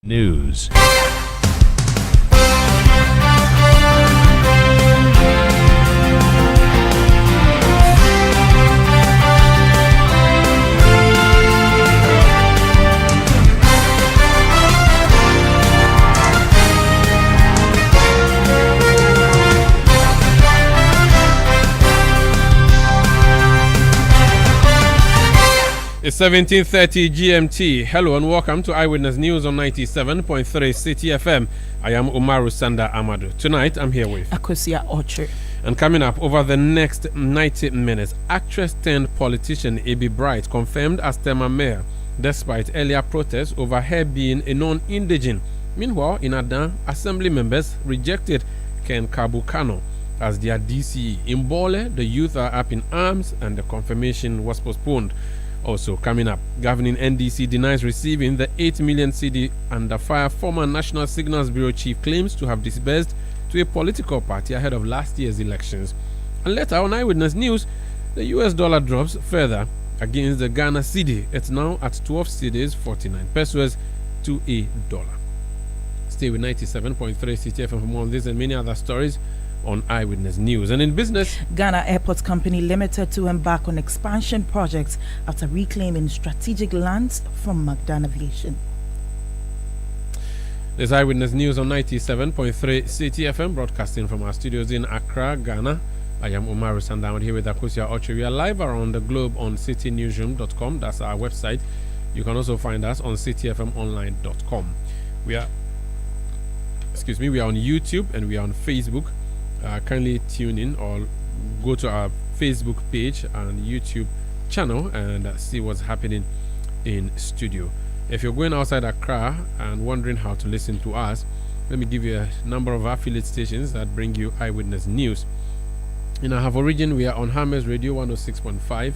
News. It's 17:30 GMT. Hello and welcome to Eyewitness News on 97.3 Citi FM. I am Umaru Sanda Amadu. Tonight I'm here with Akosombo. And coming up over the next 90 minutes, actress turned politician Ebi Bright confirmed as Tema mayor despite earlier protests over her being a non-indigene. Meanwhile, in Adan, assembly members rejected Ken Kabukano as their DCE. In Bole, the youth are up in arms and the confirmation was postponed. Also coming up, governing NDC denies receiving the 8 million cedi under fire former National Signals Bureau chief claims to have disbursed to a political party ahead of last year's elections. And later on Eyewitness News, the US dollar drops further against the Ghana Citi. It's now at 12 cedis, 49 pesos to a dollar. Stay with 97.3 Citi FM for more on this and many other stories on Eyewitness News. And in business, Ghana Airports Company Limited to embark on expansion projects after reclaiming strategic lands from Magdan Aviation. This Eyewitness News on 97.3 Citi FM, broadcasting from our studios in Accra, Ghana. I am Umaru Sandam here with Akosombo. We are live around the globe on citinewsroom.com. That's our website. You can also find us on citifmonline.com. We are on YouTube and we are on Facebook. Kindly tune in or go to our Facebook page and YouTube channel and see what's happening in studio. If you're going outside Accra and wondering how to listen to us, let me give you a number of affiliate stations that bring you Eyewitness News. In our Havo region, we are on Hammers Radio 106.5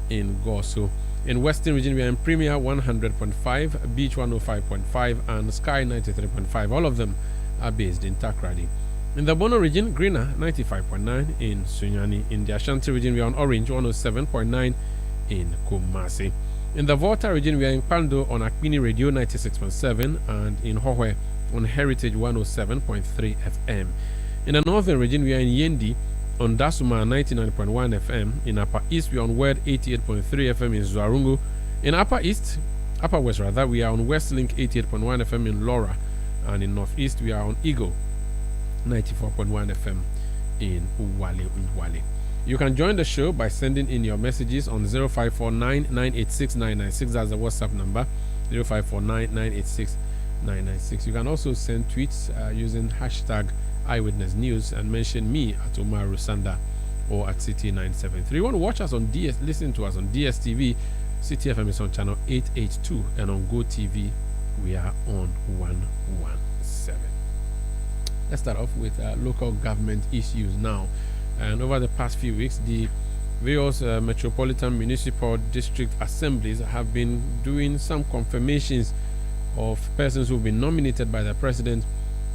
in Goso. In Western region, we are in Premier 100.5, Beach 105.5, and Sky 93.5. All of them are based in Takrady. In the Bono region, Greener 95.9 in Sunyani. In the Ashanti region, we are on Orange 107.9 in Kumasi. In the Volta region, we are in Pando on Akpini Radio 96.7 and in Hohwe on Heritage 107.3 FM. In the Northern region, we are in Yendi on Dasuma 99.1 FM. In Upper East, we are on Word 88.3 FM in Zuarungu. In Upper West, we are on Westlink 88.1 FM in Laura. And in Northeast, we are on Eagle 94.1 FM in Uwale. You can join the show by sending in your messages on 0549 986 996. That's the WhatsApp number, 0549 986 996. You can also send tweets using hashtag Eyewitness News and mention me at Umaru Sanda or at Citi973. You want to watch us on listen to us on DSTV. Citi FM is on channel 882 and on GoTV we are on 117. Let's start off with local government issues now. And over the past few weeks, the various metropolitan municipal district assemblies have been doing some confirmations of persons who've been nominated by the president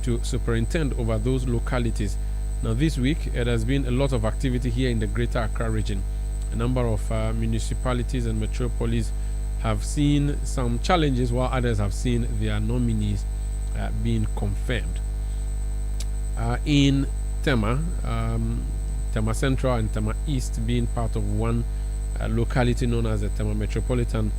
to superintend over those localities. Now, this week, it has been a lot of activity here in the Greater Accra region. A number of municipalities and metropolis have seen some challenges, while others have seen their nominees being confirmed. In Tema Central and Tema East being part of one locality known as the Tema Metropolitan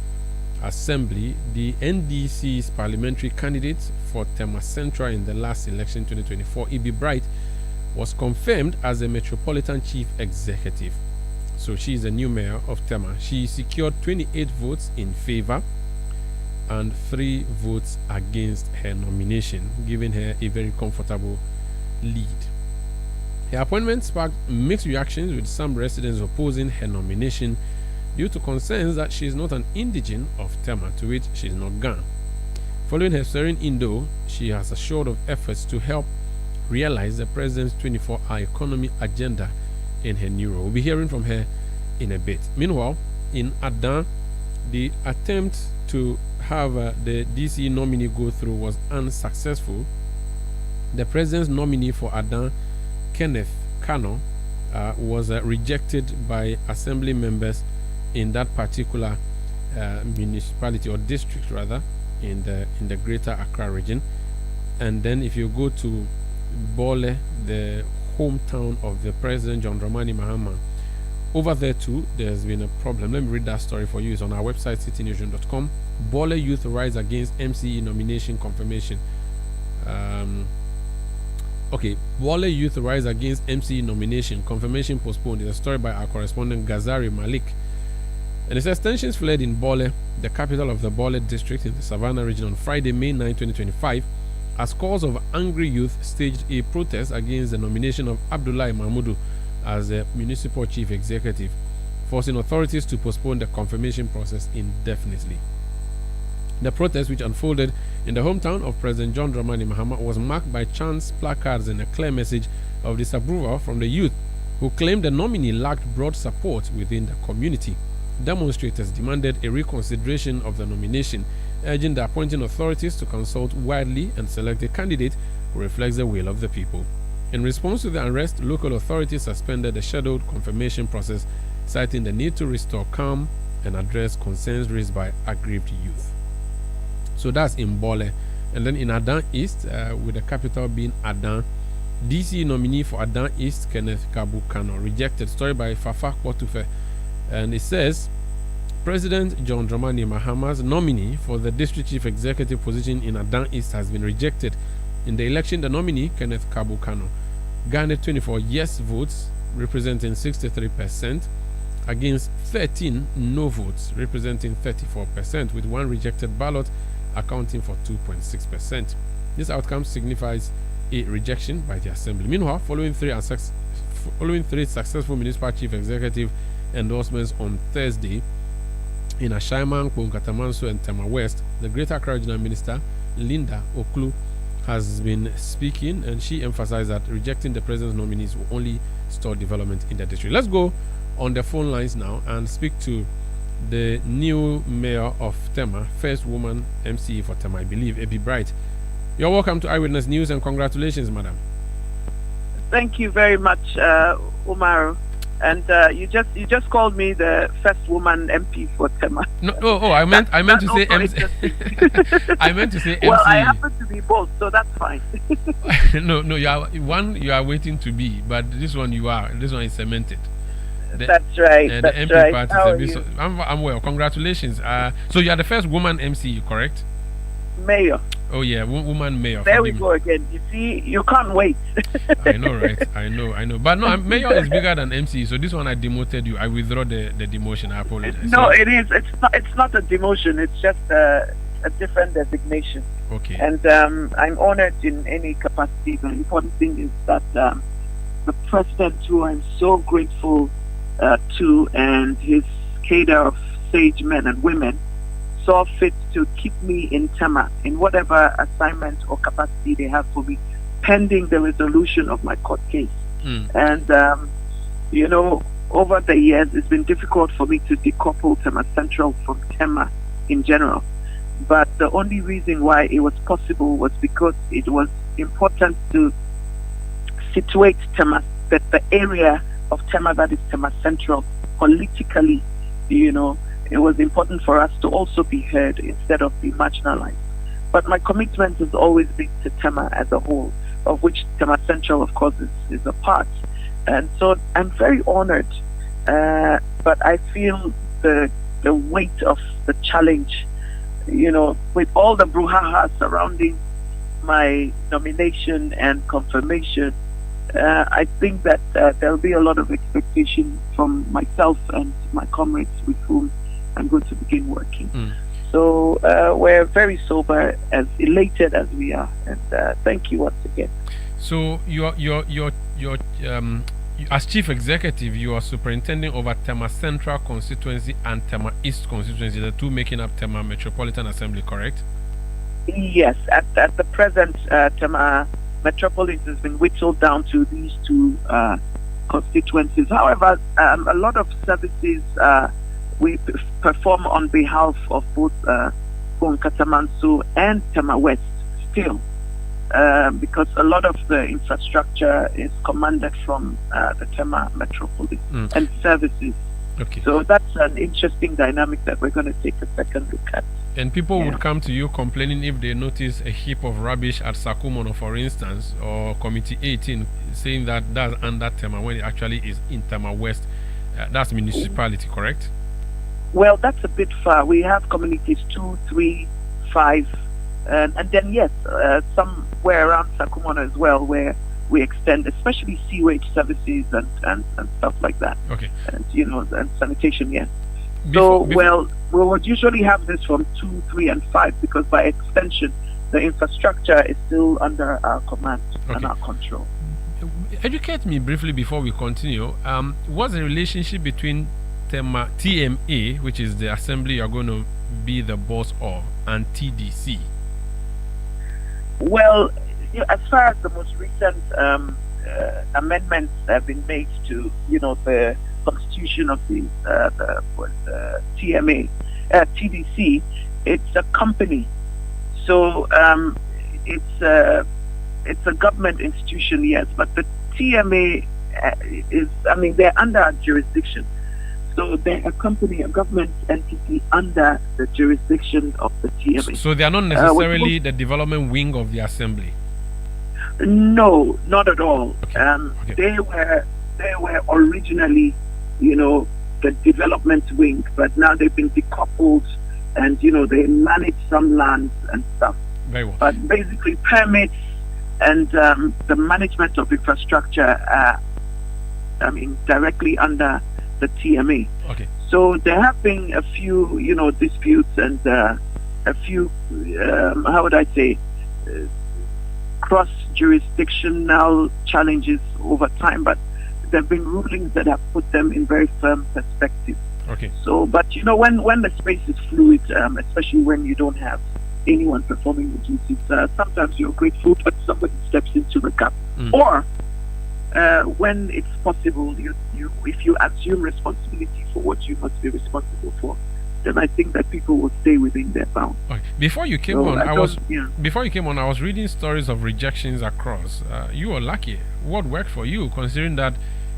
Assembly, the NDC's parliamentary candidate for Tema Central in the last election 2024, Ebi Bright, was confirmed as the Metropolitan Chief Executive. So she is the new mayor of Tema. She secured 28 votes in favor and 3 votes against her nomination, giving her a very comfortable lead. Her appointment sparked mixed reactions, with some residents opposing her nomination due to concerns that she is not an indigene of Tema, to which she is not Gan. Following her swearing-in, though, she has assured of efforts to help realize the president's 24-hour economy agenda in her new role. We'll be hearing from her in a bit. Meanwhile, in Adan, the attempt to have the DC nominee go through was unsuccessful. The president's nominee for Adan, Kenneth Kano, was rejected by assembly members in that particular municipality or district rather, in the Greater Accra region. And then if you go to Bole, the hometown of the President John Dramani Mahama, over there too, there's been a problem. Let me read that story for you. It's on our website, citinewsroom.com. Bole youth rise against MCE nomination confirmation. Bole youth rise against MCE nomination confirmation postponed. It's a story by our correspondent Gazari Malik. And it says tensions flared in Bole, the capital of the Bole district in the Savannah region, on Friday, May 9, 2025, as scores of angry youth staged a protest against the nomination of Abdullahi Mahmudu as the municipal chief executive, forcing authorities to postpone the confirmation process indefinitely. The protest, which unfolded in the hometown of President John Dramani Mahama, was marked by chants, placards, and a clear message of disapproval from the youth, who claimed the nominee lacked broad support within the community. Demonstrators demanded a reconsideration of the nomination, urging the appointing authorities to consult widely and select a candidate who reflects the will of the people. In response to the unrest, local authorities suspended the scheduled confirmation process, citing the need to restore calm and address concerns raised by aggrieved youth. So that's in Bole. And then in Adan East, with the capital being Adan, DC nominee for Adan East, Kenneth Kabukano, rejected. Story by Fafa Kwotufe. And it says, President John Dramani Mahama's nominee for the district chief executive position in Adan East has been rejected. In the election, the nominee, Kenneth Kabukano, garnered 24 yes votes, representing 63%, against 13 no votes, representing 34%, with one rejected ballot accounting for 2.6%. This outcome signifies a rejection by the Assembly. Meanwhile, following three successful municipal chief executive endorsements on Thursday in Ashaiman, Katamanso, and Tema West, the Greater Accra Regional Minister, Linda Oklu, has been speaking, and she emphasized that rejecting the president's nominees will only stall development in the district. Let's go on the phone lines now and speak to the new mayor of Tema, first woman MCE for Tema, I believe, Ebi Bright. You're welcome to Eyewitness News, and congratulations, madam. Thank you very much, Umaru. And you just called me the first woman MP for Tema. I meant to say MC. I meant to say MC. Well, I happen to be both, so that's fine. No, you are waiting to be, but this one you are. This one is cemented. That's right. The that's MP right. part How are is you? I'm well. Congratulations. So you are the first woman MC, correct? Mayor. Oh yeah, woman mayor. There we go again. You see, you can't wait. I know, right? I know. But no, mayor is bigger than MC. So this one I demoted you. I withdraw the demotion. I apologize. No, it is. It's not a demotion. It's just a different designation. Okay. And I'm honored in any capacity. The important thing is that the president, who I'm so grateful to, and his cadre of sage men and women, saw fit to keep me in Tema in whatever assignment or capacity they have for me, pending the resolution of my court case. And over the years, it's been difficult for me to decouple Tema Central from Tema in general. But the only reason why it was possible was because it was important to situate Tema, that the area of Tema that is Tema Central, politically, it was important for us to also be heard instead of be marginalized. But my commitment has always been to Tema as a whole, of which Tema Central, of course, is a part. And so I'm very honored, but I feel the weight of the challenge, with all the brouhaha surrounding my nomination and confirmation. I think that there'll be a lot of expectation from myself and my comrades with whom I'm going to begin working. So we're very sober, as elated as we are, and thank you once again. So your as chief executive, you are superintending over Tema Central constituency and Tema East constituency, the two making up Tema Metropolitan Assembly, correct? Yes, at the present, Tema Metropolis has been whittled down to these two constituencies. However, a lot of services we perform on behalf of both Katamanso and Tema West still, because a lot of the infrastructure is commanded from the Tema Metropolis and services. Okay. So that's an interesting dynamic that we're going to take a second look at. And people Yeah. would come to you complaining if they notice a heap of rubbish at Sakumono, for instance, or Committee 18, saying that that's under Tema when it actually is in Tema West. That's municipality, correct? Well, that's a bit far. We have communities 2, 3, 5, and then yes, somewhere around Sakumono as well, where we extend, especially sewage services and stuff like that. Okay. And and sanitation. Yes. Before- Well, we would usually have this from 2, 3, and 5 because by extension, the infrastructure is still under our command and Okay. our control. Educate me briefly before we continue. What's the relationship between TMA, which is the assembly you're going to be the boss of, and TDC? Well, as far as the most recent amendments have been made to, the constitution of the TMA, TDC, it's a company. So it's a government institution, yes, but the TMA they're under our jurisdiction. So they're a company, a government entity under the jurisdiction of the TMA. So they are not necessarily the development wing of the assembly. No, not at all. Okay. Okay. They were originally, the development wing, but now they've been decoupled, and they manage some lands and stuff. Very well. But basically, permits and the management of infrastructure are, directly under the TMA. Okay. So there have been a few, disputes and a few, how would I say, cross-jurisdictional challenges over time, but there have been rulings that have put them in very firm perspective. Okay. So, but when the space is fluid, especially when you don't have anyone performing the duties, sometimes you're grateful that somebody steps into the gap, or when it's possible, if you assume responsibility for what you must be responsible for, then I think that people will stay within their bounds. Okay. Before you came So on, I was reading stories of rejections across. You were lucky. What worked for you, considering that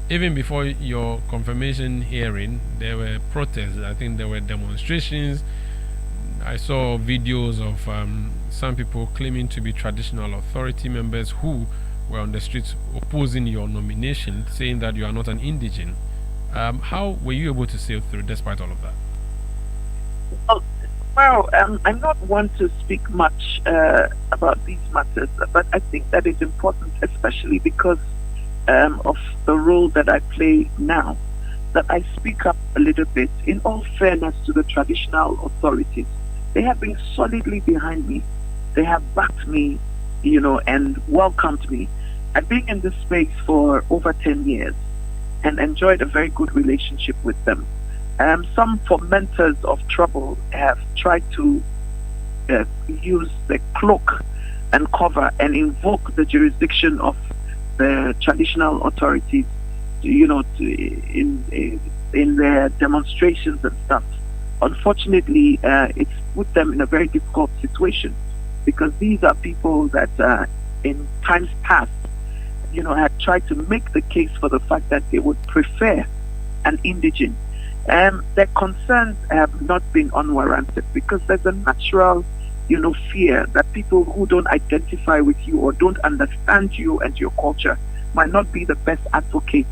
even before your confirmation hearing, there were protests. I think there were demonstrations. I saw videos of some people claiming to be traditional authority members who were on the streets opposing your nomination, saying that you are not an indigene. How were you able to sail through despite all of that? Well, I'm not one to speak much about these matters, but I think that it's important, especially because of the role that I play now, that I speak up a little bit. In all fairness to the traditional authorities, they have been solidly behind me. They have backed me, and welcomed me. I've been in this space for over 10 years and enjoyed a very good relationship with them. Some fomenters of trouble have tried to use the cloak and cover and invoke the jurisdiction of the traditional authorities, in their demonstrations and stuff. Unfortunately, it's put them in a very difficult situation, because these are people that in times past, had tried to make the case for the fact that they would prefer an indigene. Their concerns have not been unwarranted, because there's a natural, fear that people who don't identify with you or don't understand you and your culture might not be the best advocates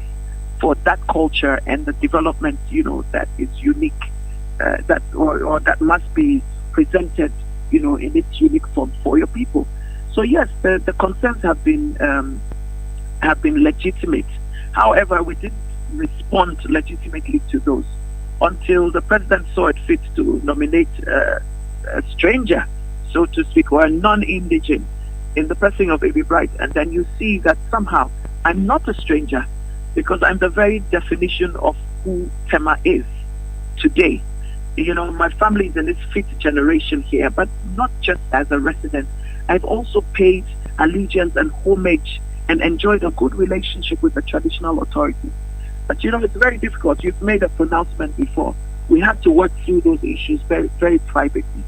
for that culture and the development, that is unique, that must be presented, in its unique form for your people. So yes, the concerns have been legitimate. However, we didn't respond legitimately to those until the president saw it fit to nominate a stranger, so to speak, or a non-indigene in the person of Baby Bright. And then you see that somehow I'm not a stranger, because I'm the very definition of who Tema is today. My family is in its 5th generation here, but not just as a resident. I've also paid allegiance and homage and enjoyed a good relationship with the traditional authorities. But it's very difficult. You've made a pronouncement before. We have to work through those issues very, very privately.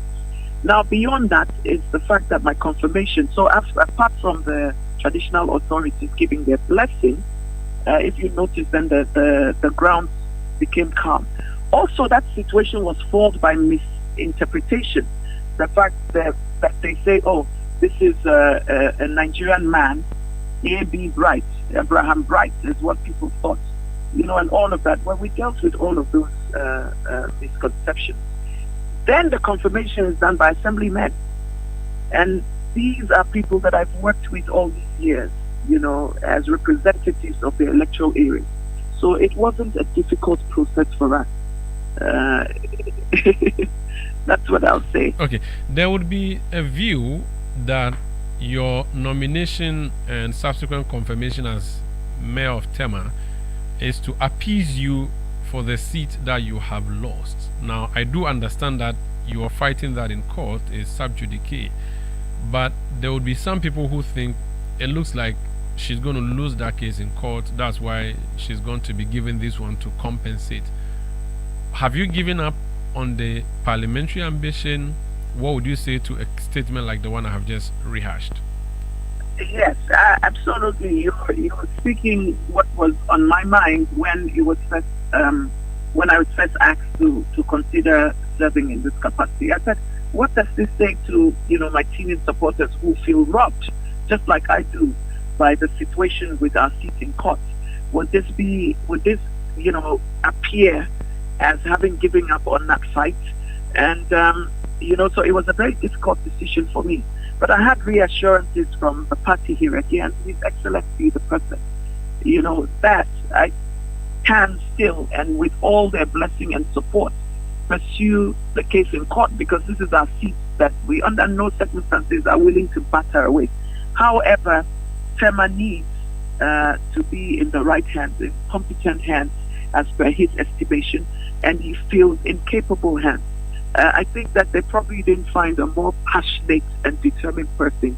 Now, beyond that is the fact that my confirmation, so apart from the traditional authorities giving their blessing, if you notice, then the grounds became calm. Also, that situation was foiled by misinterpretation. the fact that they say, oh, this is a Nigerian man, A.B. Bright, Abraham Bright is what people thought, and all of that. Well, we dealt with all of those misconceptions. Then the confirmation is done by assemblymen. And these are people that I've worked with all these years, as representatives of the electoral area. So it wasn't a difficult process for us. That's what I'll say. Okay. There would be a view that your nomination and subsequent confirmation as mayor of Tema is to appease you for the seat that you have lost. Now, I do understand that you are fighting that in court is sub judice, but there would be some people who think it looks like she's going to lose that case in court. That's why she's going to be given this one to compensate. Have you given up on the parliamentary ambition? What would you say to a statement like the one I have just rehashed? Yes, absolutely. You're speaking what was on my mind when it was first, when I was first asked to consider serving in this capacity. I said, what does this say to my team supporters who feel robbed, just like I do, by the situation with our seat in court? Would this appear as having given up on that fight? And so it was a very difficult decision for me. But I had reassurances from the party hierarchy and His Excellency the President, that I can still, and with all their blessing and support, pursue the case in court, because this is our seat that we, under no circumstances, are willing to batter away. However, Tema needs to be in the right hands, in competent hands, as per his estimation, and he feels in capable hands. I think that they probably didn't find a more passionate and determined person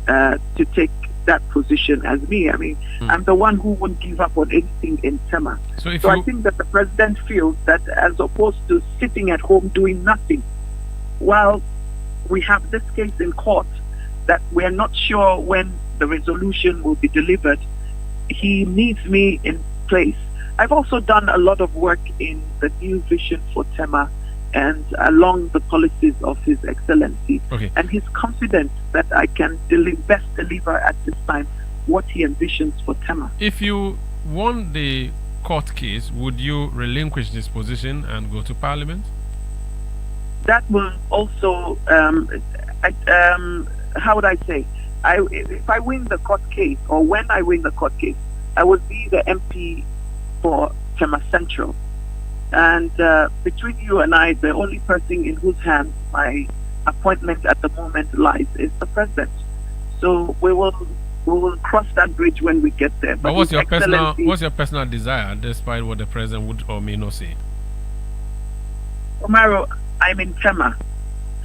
to take that position as me. I mean, I'm the one who won't give up on anything in Tema. So I think that the president feels that, as opposed to sitting at home doing nothing, while we have this case in court that we're not sure when the resolution will be delivered, he needs me in place. I've also done a lot of work in the new vision for Tema and along the policies of His Excellency. Okay. And he's confident that I can best deliver at this time what he envisions for Tema. If you won the court case, would you relinquish this position and go to Parliament? That will also, how would I say? If I win the court case, or when I win the court case, I will be the MP for Tema Central. And between you and I, the only person in whose hands my appointment at the moment lies is the president. So we will cross that bridge when we get there. But what's your personal desire, despite what the president would or may not say? Omaro, I'm in Tema,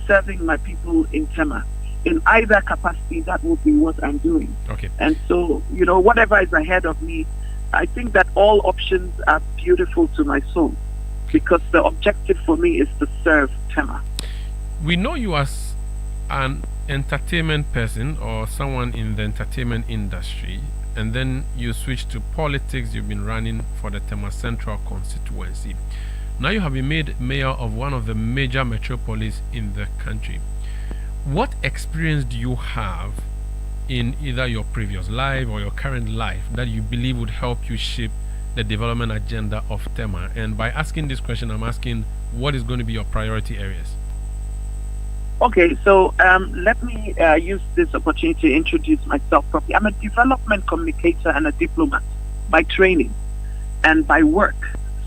serving my people in Tema. In either capacity, that will be what I'm doing. Okay. And so, whatever is ahead of me, I think that all options are beautiful to my soul, because the objective for me is to serve Tema. We know you as an entertainment person or someone in the entertainment industry, and then you switched to politics. You've been running for the Tema Central constituency. Now you have been made mayor of one of the major metropolis in the country. What experience do you have in either your previous life or your current life that you believe would help you shape the development agenda of Tema? And by asking this question, I'm asking, what is going to be your priority areas? Okay, so let me use this opportunity to introduce myself properly. I'm a development communicator and a diplomat by training and by work.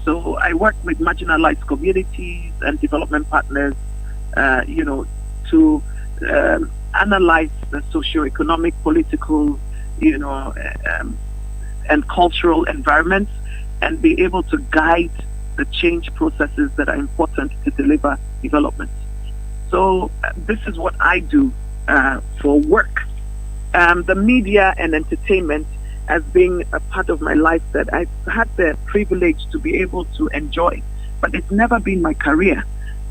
So I work with marginalized communities and development partners, to analyze the socio-economic, political, and cultural environments, and be able to guide the change processes that are important to deliver development. So this is what I do for work. The media and entertainment as being a part of my life that I've had the privilege to be able to enjoy, but it's never been my career.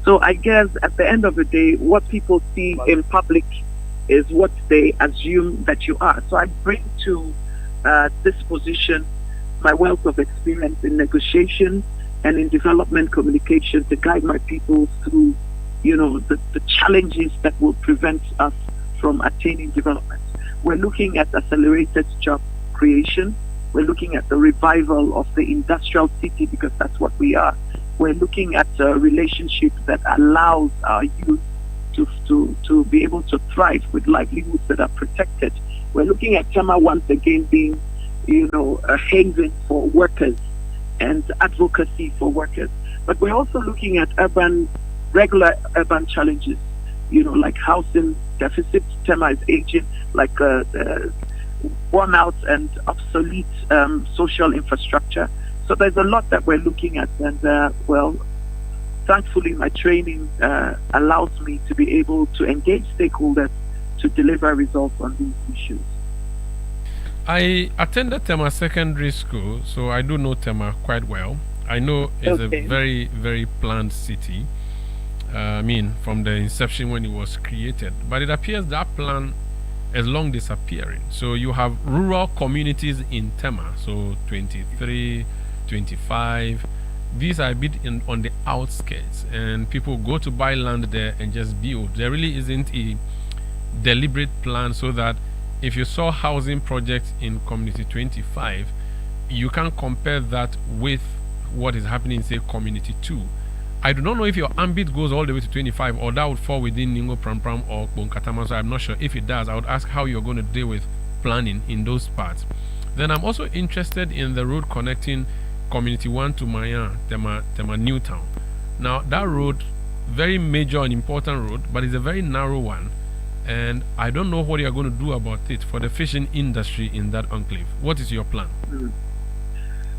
So I guess at the end of the day, what people see in public is what they assume that you are. So I bring to this position my wealth of experience in negotiation and in development communication to guide my people through the challenges that will prevent us from attaining development. We're looking at accelerated job creation. We're looking at the revival of the industrial city, because that's what we are. We're looking at a relationship that allows our youth to be able to thrive with livelihoods that are protected. We're looking at Tema once again being, a haven for workers and advocacy for workers. But we're also looking at regular urban challenges, like housing deficit. Tema is aging, like worn out and obsolete social infrastructure. So there's a lot that we're looking at, and thankfully my training allows me to be able to engage stakeholders to deliver results on these issues. I attended Tema Secondary School, so I do know Tema quite well. I know it's a very, very planned city. From the inception when it was created. But it appears that plan is long disappearing. So you have rural communities in Tema, so 23, 25. These are a bit on the outskirts, and people go to buy land there and just build. There really isn't a deliberate plan, so that if you saw housing projects in community 25, you can compare that with what is happening in, say, community 2. I do not know if your ambit goes all the way to 25, or that would fall within Ningo Pram or Bonkatama, so I'm not sure. If it does, I would ask how you're going to deal with planning in those parts. Then I'm also interested in the road connecting Community 1 to Maya, Tema Newtown. Now, that road, very major and important road, but it's a very narrow one, and I don't know what you're going to do about it for the fishing industry in that enclave. What is your plan?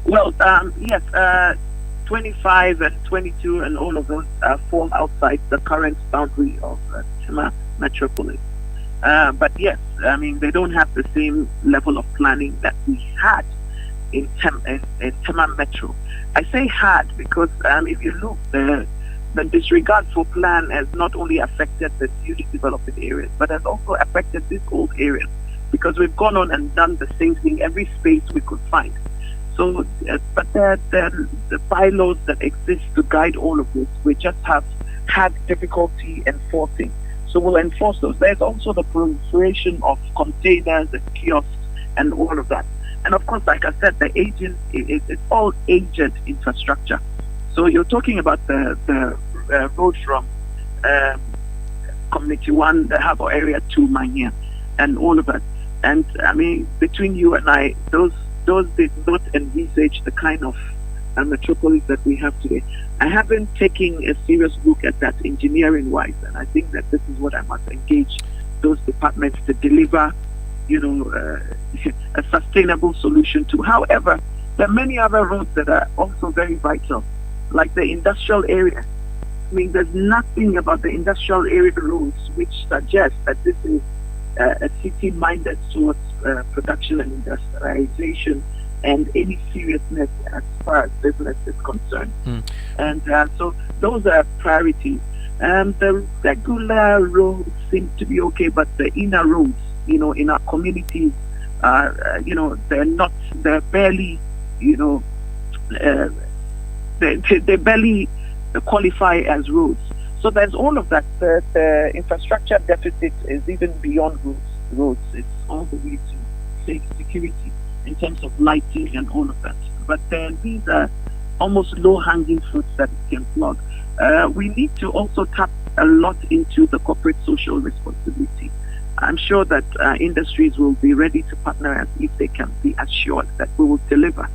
Well, yes, 25 and 22 and all of those fall outside the current boundary of Tema Metropolis. But yes, they don't have the same level of planning that we had in Tema Metro. I say had because if you look, the disregard for plan has not only affected the newly developing areas, but has also affected these old areas, because we've gone on and done the same thing every space we could find. So, but the bylaws that exist to guide all of this, we just have had difficulty enforcing. So we'll enforce those. There's also the proliferation of containers and kiosks and all of that. And of course, like I said, the aging, it's all aged infrastructure. So you're talking about the road from Community 1, the Harbour area to Manya, and all of that. And between you and I, those did not envisage the kind of metropolis that we have today. I haven't taken a serious look at that engineering-wise, and I think that this is what I must engage those departments to deliver, a sustainable solution to. However, there are many other roads that are also very vital, like the industrial area. There's nothing about the industrial area roads which suggests that this is a city minded towards production and industrialization and any seriousness as far as business is concerned. And so those are priorities. The regular roads seem to be okay, but the inner roads, in our communities, they're barely, they barely qualify as roads. So there's all of that. The infrastructure deficit is even beyond roads. It's all the way to security in terms of lighting and all of that. But these are almost low-hanging fruits that we can plug. We need to also tap a lot into the corporate social responsibility. I'm sure that industries will be ready to partner us if they can be assured that we will deliver.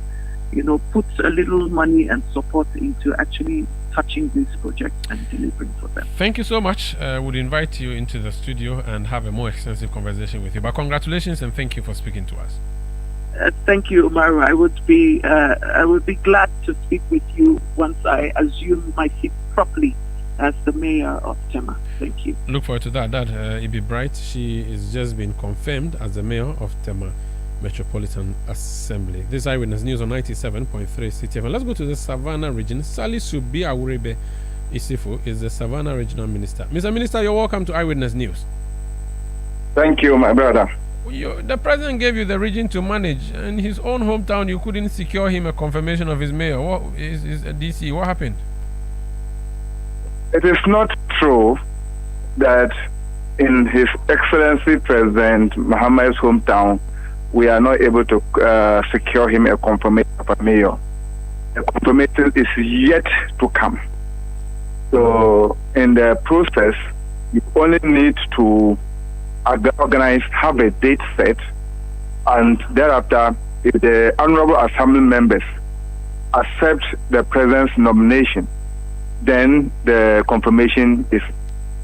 Put a little money and support into actually touching these projects and delivering for them. Thank you so much. I would invite you into the studio and have a more extensive conversation with you. But congratulations and thank you for speaking to us. Thank you, Umaru. I would be glad to speak with you once I assume my seat properly as the mayor of Tema. Thank you. Look forward to that. Ibi Bright, she is just been confirmed as the mayor of Tema Metropolitan Assembly. This Eyewitness News on 97.3 Citi FM. Let's go to the Savannah region. Sally Subi Awurebe Isifu is the Savannah Regional Minister. Mr. Minister, you're welcome to Eyewitness News. Thank you, my brother. The president gave you the region to manage, and his own hometown, you couldn't secure him a confirmation of his mayor. What is DC? What happened? It is not true that in His Excellency President Muhammad's hometown, we are not able to secure him a confirmation of a mayor. The confirmation is yet to come. So in the process, you only need to organize, have a date set, and thereafter, if the Honorable Assembly members accept the President's nomination, then the confirmation is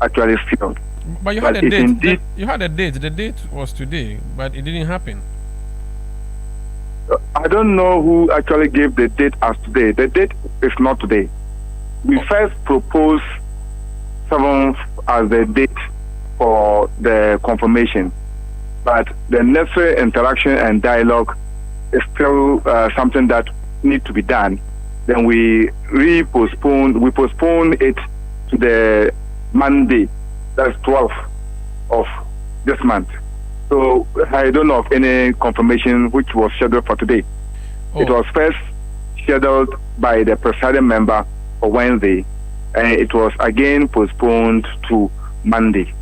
actually sealed. But you had a date. You had a date. The date was today, but it didn't happen. I don't know who actually gave the date as today. The date is not today. We first proposed 7th as the date for the confirmation, but the necessary interaction and dialogue is still something that needs to be done. Then we postponed it to the Monday, that's 12th of this month. So I don't know of any confirmation which was scheduled for today. It was first scheduled by the presiding member for Wednesday, and it was again postponed to Monday.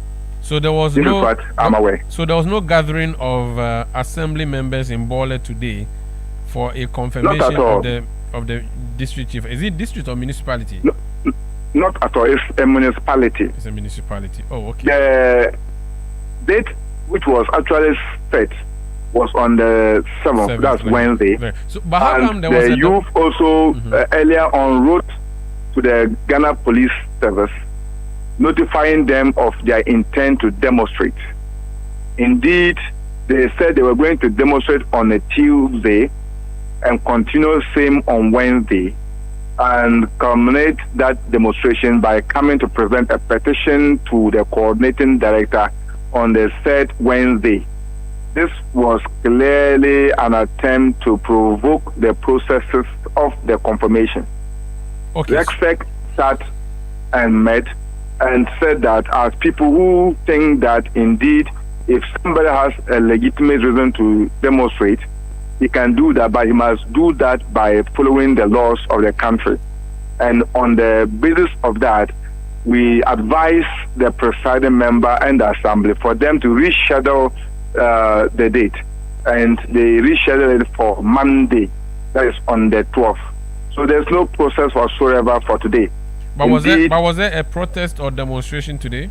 So there was this is what I'm aware. So there was no gathering of assembly members in Bole today for a confirmation of the district chief. Is it district or municipality? No, not at all. It's a municipality. It's a municipality. Oh, okay. The date which was actually set was on the 7th. That's Wednesday. So, but how come there was the youth also earlier on wrote to the Ghana Police Service, notifying them of their intent to demonstrate. Indeed, they said they were going to demonstrate on a Tuesday and continue same on Wednesday, and culminate that demonstration by coming to present a petition to the coordinating director on the 3rd Wednesday. This was clearly an attempt to provoke the processes of the confirmation. Okay. The exec sat and met and said that as people who think that indeed if somebody has a legitimate reason to demonstrate, he can do that, but he must do that by following the laws of the country. And on the basis of that, we advise the presiding member and the assembly for them to reschedule the date. And they rescheduled it for Monday, that is on the 12th. So there's no process whatsoever for today. But was there a protest or demonstration today?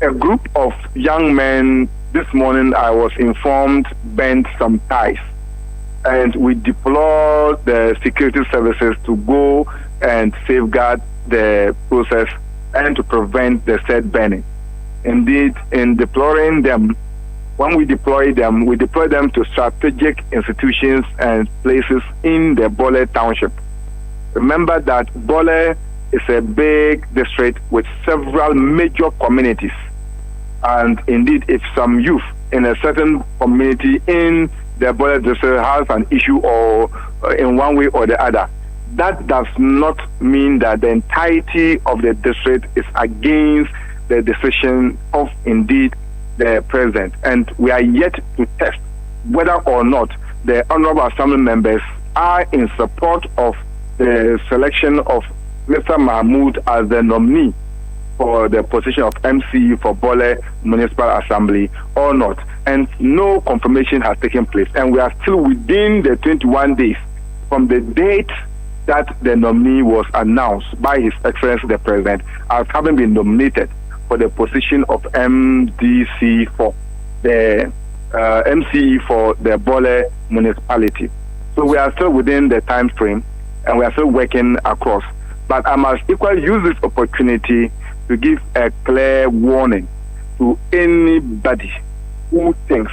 A group of young men this morning, I was informed, bent some ties. And we deployed the security services to go and safeguard the process and to prevent the said burning. Indeed, in deploying them, when we deploy them to strategic institutions and places in the Bole township. Remember that Bole is a big district with several major communities. And indeed, if some youth in a certain community in the Bole district has an issue or in one way or the other, that does not mean that the entirety of the district is against the decision of indeed the president. And we are yet to test whether or not the Honorable Assembly members are in support of the selection of Mr. Mahmoud as the nominee for the position of MC for Bole Municipal Assembly or not. And no confirmation has taken place. And we are still within the 21 days from the date that the nominee was announced by His Excellency the President as having been nominated for the position of MDC for the MCE for the Bole municipality. So we are still within the time frame and we are still working across. But I must equally use this opportunity to give a clear warning to anybody who thinks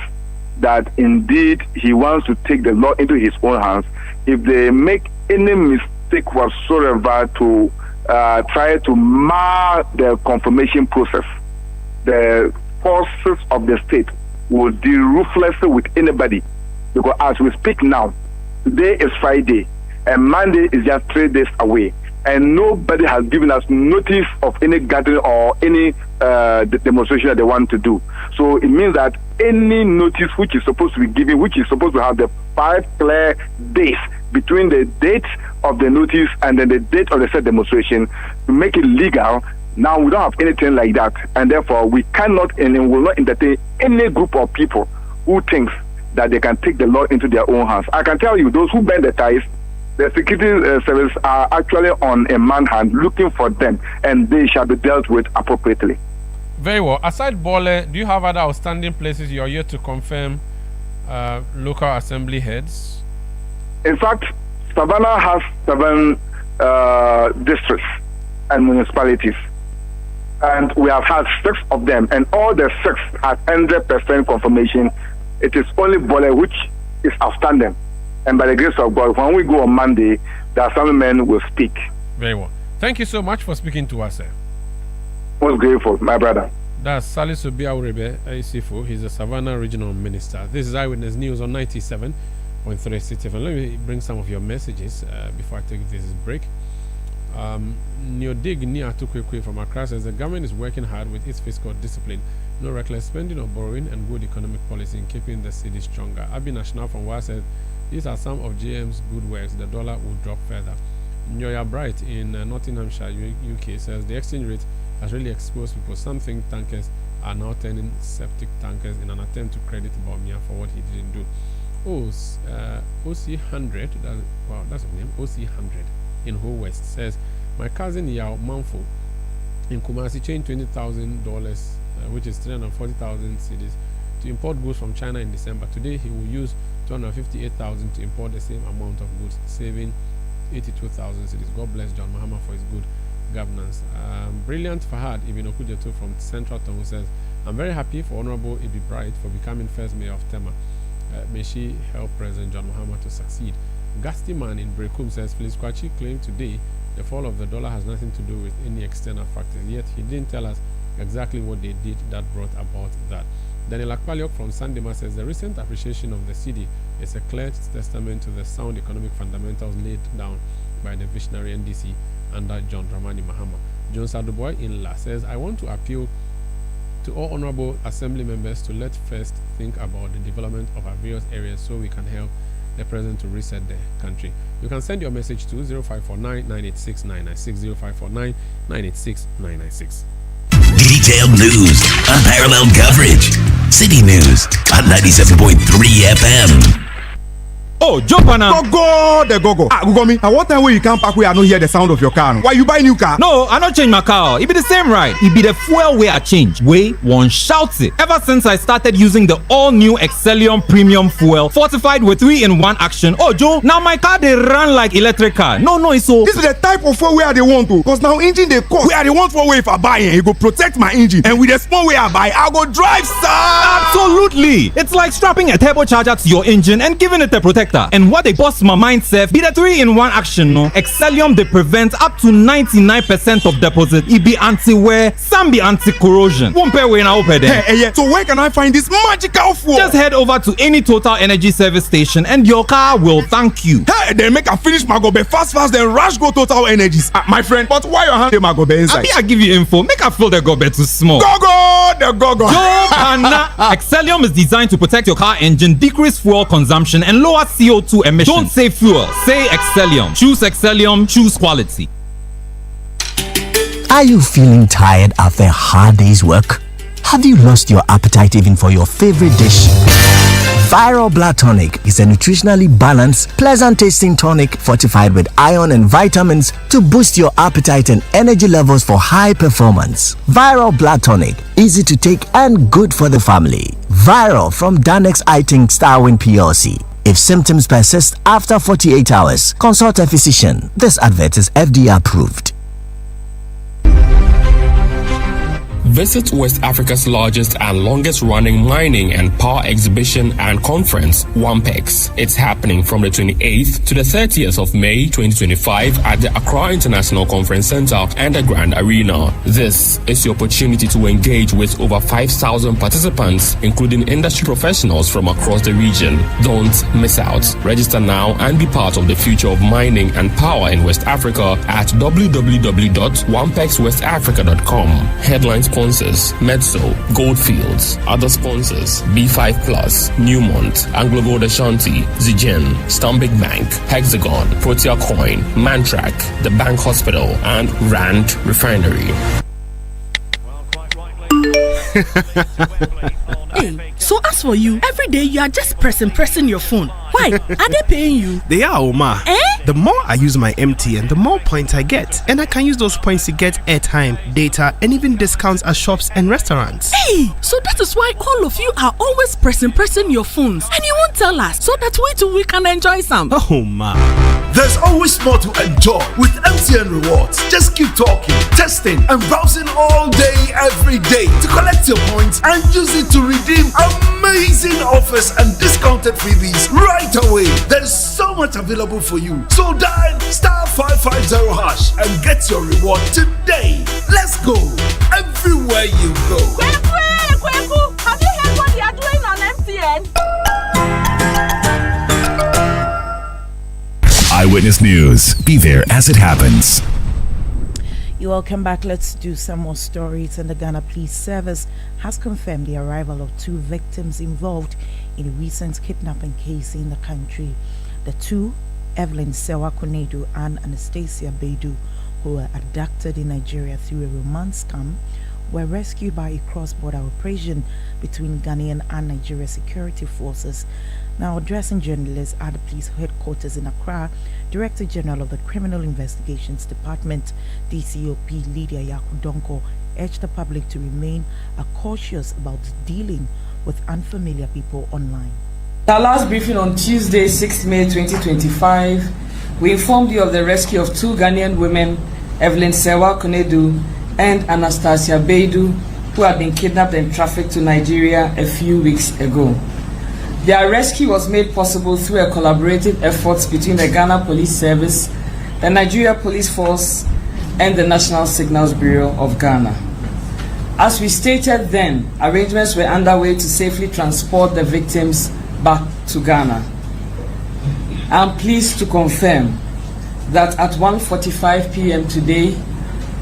that indeed he wants to take the law into his own hands. If they make any mistake whatsoever to try to mar the confirmation process, the forces of the state will deal ruthlessly with anybody. Because as we speak now, today is Friday, and Monday is just 3 days away, and nobody has given us notice of any gathering or any demonstration that they want to do. So it means that any notice which is supposed to be given, which is supposed to have the 5 clear days between the date of the notice and then the date of the said demonstration, to make it legal, Now we don't have anything like that, and therefore we cannot and will not entertain any group of people who thinks that they can take the law into their own hands. I can tell you, those who bend the ties, the security service are actually on a manhunt looking for them, and they shall be dealt with appropriately. Very well. Aside Bole, do you have other outstanding places you are yet to confirm local assembly heads? In fact, Savannah has 7 districts and municipalities, and we have had 6 of them, and all the 6 have 100% confirmation. It is only Bole which is outstanding, and by the grace of God, when we go on Monday, the assemblymen will speak. Very well. Thank you so much for speaking to us, sir. Most grateful, my brother. That's Salisu Biaurebe Aisifu. He's the Savannah Regional Minister. This is Eyewitness News on 97.3 Citi FM. Let me bring some of your messages before I take this break. Neodig Nia Tukwekwe from Accra says the government is working hard with its fiscal discipline, no reckless spending or borrowing, and good economic policy in keeping the city stronger. Abi National from Wa says these are some of GM's good works. The dollar will drop further. Nyoya Bright in Nottinghamshire, UK says the exchange rate has really exposed people. Some think tankers are now turning septic tankers in an attempt to credit Bawumia for what he didn't do. OC100, that's the name, OC100 in Ho West says, my cousin Yao Manfo in Kumasi changed $20,000, which is 340,000 cedis, to import goods from China in December. Today he will use 258,000 to import the same amount of goods, saving 82,000 cedis. God bless John Mahama for his good governance. Brilliant Fahad Ibn Okujeto from Central Town says, I'm very happy for Honorable Ibi Bright for becoming first mayor of Tema. May she help President John Mahama to succeed. Gusty Man in Brekum says, Phyllis Kwachi claimed today the fall of the dollar has nothing to do with any external factors, yet he didn't tell us exactly what they did that brought about that. Daniel Akpaliok from Sandema says the recent appreciation of the cedi is a clear testament to the sound economic fundamentals laid down by the visionary NDC under John Dramani Mahama. John Saduboy in La says, I want to appeal to all honorable assembly members to let first think about the development of our various areas so we can help the president to reset the country. You can send your message to 0549 986 996, 0549 986 996. Detailed news, unparalleled coverage. City News on 97.3 FM. Oh, jump on now. Go. Google me. At what time when you come back, we are not hear the sound of your car? Why you buy new car? No, I not change my car. It be the same ride. It be the fuel way I change. Way one shouts it. Ever since I started using the all-new Excellium Premium Fuel, fortified with 3-in-1 action. Oh, Joe, now my car they run like electric car. No, it's so. This is the type of fuel where they want to. Cause now engine they cost. Where they want for way if I buy it, it go protect my engine. And with the small way I buy, I go drive sir. Absolutely. It's like strapping a turbocharger to your engine and giving it a protector. And what they bust my mind self be the 3-in-1 action. No, Excellium they prevent up to 99% of deposit. It be anti-wear, some be anti-corrosion. Won't pay when I open them. Yeah. So where can I find this magical fuel? Just head over to any Total Energy service station and your car will thank you. Hey, then make a finish my gobe fast then rush go Total Energies. My friend, but why your hand my gobe inside? I give you info. Make I feel the gobe too small. Go. Excellium is designed to protect your car engine, decrease fuel consumption, and lower CO2 emissions. Don't say fuel, say Excellium. Choose Excellium, choose quality. Are you feeling tired after a hard day's work? Have you lost your appetite even for your favorite dish? Viral Blood Tonic is a nutritionally balanced, pleasant-tasting tonic fortified with iron and vitamins to boost your appetite and energy levels for high performance. Viral Blood Tonic, easy to take and good for the family. Viral from Danex Iting Starwin PLC. If symptoms persist after 48 hours, consult a physician. This advert is FDA approved. Visit West Africa's largest and longest running mining and power exhibition and conference, WAMPEX. It's happening from the 28th to the 30th of May 2025 at the Accra International Conference Center and the Grand Arena. This is your opportunity to engage with over 5,000 participants, including industry professionals from across the region. Don't miss out. Register now and be part of the future of mining and power in West Africa at www.wampexwestafrica.com. Headline sponsors: Metso, Goldfields. Other sponsors: B5 Plus, Newmont, Anglo Gold Ashanti, Zigen, Stanbic Bank, Hexagon, Protea Coin, Mantrack, the Bank Hospital, and Rand Refinery. Hey, so as for you, every day you are just pressing your phone. Why? Are they paying you? They are, Oma. The more I use my MTN, the more points I get. And I can use those points to get airtime, data, and even discounts at shops and restaurants. Hey, so that is why all of you are always pressing your phones. And you won't tell us, so that we too we can enjoy some. Oh, ma. There's always more to enjoy with MTN Rewards. Just keep talking, testing, and browsing all day, every day to collect your points and use it to redeem amazing offers and discounted freebies right away. There's so much available for you. So dial *550# and get your reward today. Let's go everywhere you go. Kweku, have you heard what they are doing on MTN? Eyewitness News. Be there as it happens. You're welcome back. Let's do some more stories. And the Ghana Police Service has confirmed the arrival of 2 victims involved in a recent kidnapping case in the country. The 2, Evelyn Sewa Konedu and Anastasia Bedu, who were abducted in Nigeria through a romance scam, were rescued by a cross-border operation between Ghanaian and Nigeria security forces. Now, addressing journalists at the police headquarters in Accra, Director General of the Criminal Investigations Department, DCOP Lydia Yakudonko, urged the public to remain cautious about dealing with unfamiliar people online. Our last briefing on Tuesday, 6th May 2025, we informed you of the rescue of 2 Ghanaian women, Evelyn Sewa Konedu and Anastasia Bedu, who had been kidnapped and trafficked to Nigeria a few weeks ago. Their rescue was made possible through a collaborative effort between the Ghana Police Service, the Nigeria Police Force, and the National Signals Bureau of Ghana. As we stated then, arrangements were underway to safely transport the victims back to Ghana. I am pleased to confirm that at 1:45 p.m. today,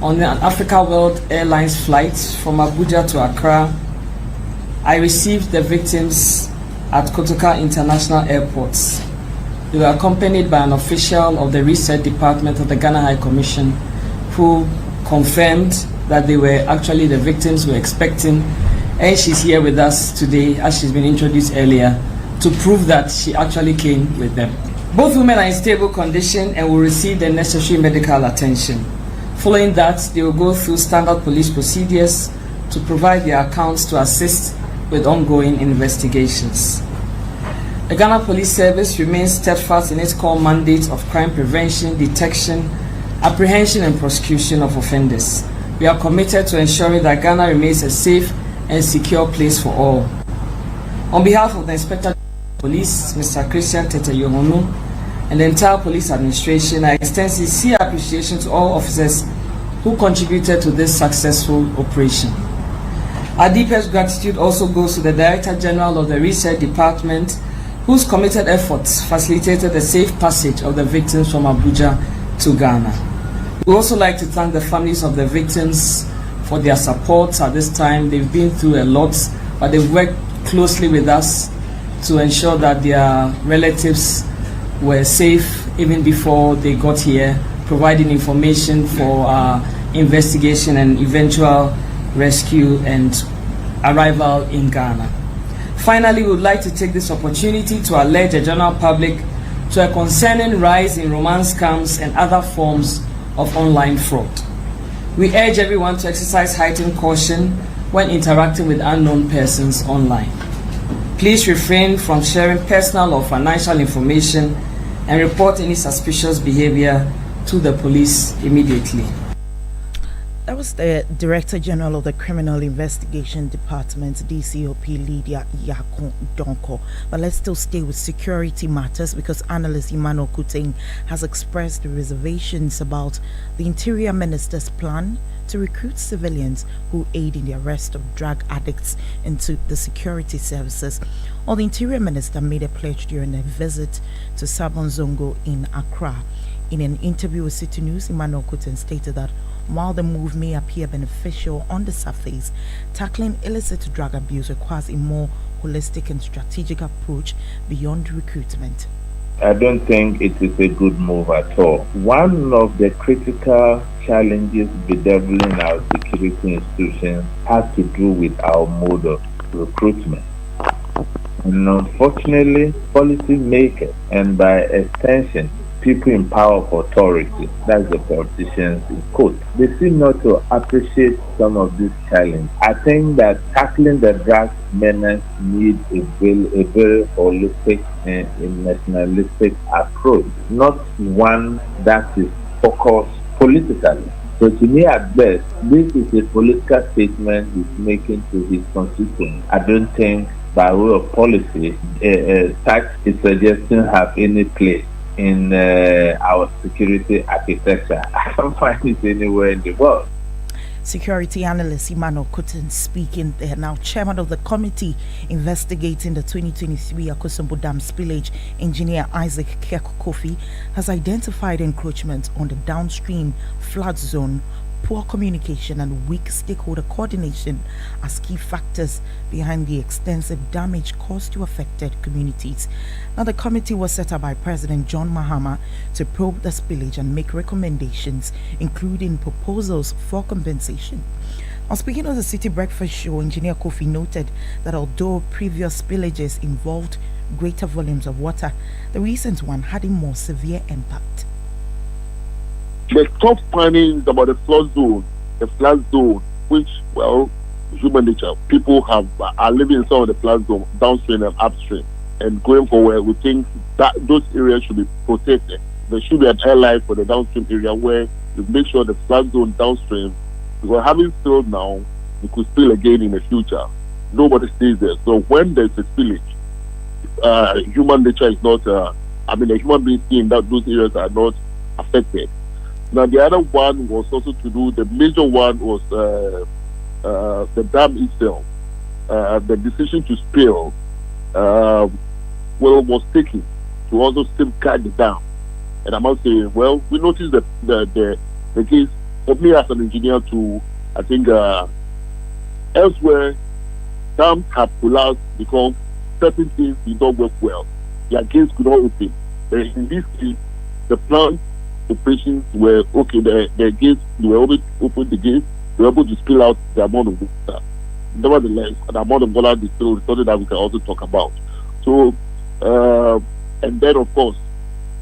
on an Africa World Airlines flight from Abuja to Accra, I received the victims at Kotoka International Airport. They were accompanied by an official of the Research Department of the Ghana High Commission, who confirmed that they were actually the victims we were expecting, and she's here with us today, as she's been introduced earlier, to prove that she actually came with them. Both women are in stable condition and will receive the necessary medical attention. Following that, they will go through standard police procedures to provide their accounts to assist with ongoing investigations. The Ghana Police Service remains steadfast in its core mandate of crime prevention, detection, apprehension and prosecution of offenders. We are committed to ensuring that Ghana remains a safe and secure place for all. On behalf of the Inspector of Police, Mr. Christian Tete Yohonu, and the entire police administration, I extend sincere appreciation to all officers who contributed to this successful operation. Our deepest gratitude also goes to the Director General of the Research Department, whose committed efforts facilitated the safe passage of the victims from Abuja to Ghana. We also like to thank the families of the victims for their support at this time. They've been through a lot, but they've worked closely with us to ensure that their relatives were safe even before they got here, providing information for investigation and eventual rescue and arrival in Ghana. Finally, we would like to take this opportunity to alert the general public to a concerning rise in romance scams and other forms of online fraud. We urge everyone to exercise heightened caution when interacting with unknown persons online. Please refrain from sharing personal or financial information and report any suspicious behavior to the police immediately. That was the Director General of the Criminal Investigation Department, DCOP Lydia Yakudonko. But let's still stay with security matters, because analyst Emmanuel Kuteng has expressed reservations about the Interior Minister's plan to recruit civilians who aid in the arrest of drug addicts into the security services. The Interior Minister made a pledge during a visit to Sabon Zongo in Accra. In an interview with Citi News, Emmanuel Kuteng stated that while the move may appear beneficial on the surface, tackling illicit drug abuse requires a more holistic and strategic approach beyond recruitment. I don't think it is a good move at all. One of the critical challenges bedeviling our security institutions has to do with our mode of recruitment. And unfortunately, policymakers and by extension, people in power of authority, that's the politicians in quote, they seem not to appreciate some of these challenges. I think that tackling the drug menace needs a very holistic and nationalistic approach, not one that is focused politically. So to me, at best, this is a political statement he's making to his constituents. I don't think by way of policy, such a suggestion have any place in our security architecture. I don't find it anywhere in the world. Security analyst Emmanuel Kutin speaking there. Now, chairman of the committee investigating the 2023 Akosombo Dam spillage, engineer Isaac Kofi, has identified encroachment on the downstream flood zone, poor communication and weak stakeholder coordination as key factors behind the extensive damage caused to affected communities. Now, the committee was set up by President John Mahama to probe the spillage and make recommendations, including proposals for compensation. Now, speaking of the City Breakfast Show, Engineer Kofi noted that although previous spillages involved greater volumes of water, the recent one had a more severe impact. The top findings about the flood zone, which, well, human nature, people are living in some of the flood zone, downstream and upstream. And going forward, we think that those areas should be protected. There should be an airline for the downstream area where you make sure the flood zone downstream, because having spilled now, we could spill again in the future. Nobody stays there. So when there's a spillage, human nature is not, the human beings in that those areas are not affected. Now, the other one was also to do, the major one was the dam itself. The decision to spill was taken to also safeguard the dam. And I must say, well, we noticed that the case, for me as an engineer too, I think elsewhere, dams have collapsed because certain things did not work well. Their gates could not open. But in this case, the plant operations were okay. The gates, they were able to open the gates, they were able to spill out the amount of water. Nevertheless, the amount of water they spilled is something that we can also talk about. So, and then of course,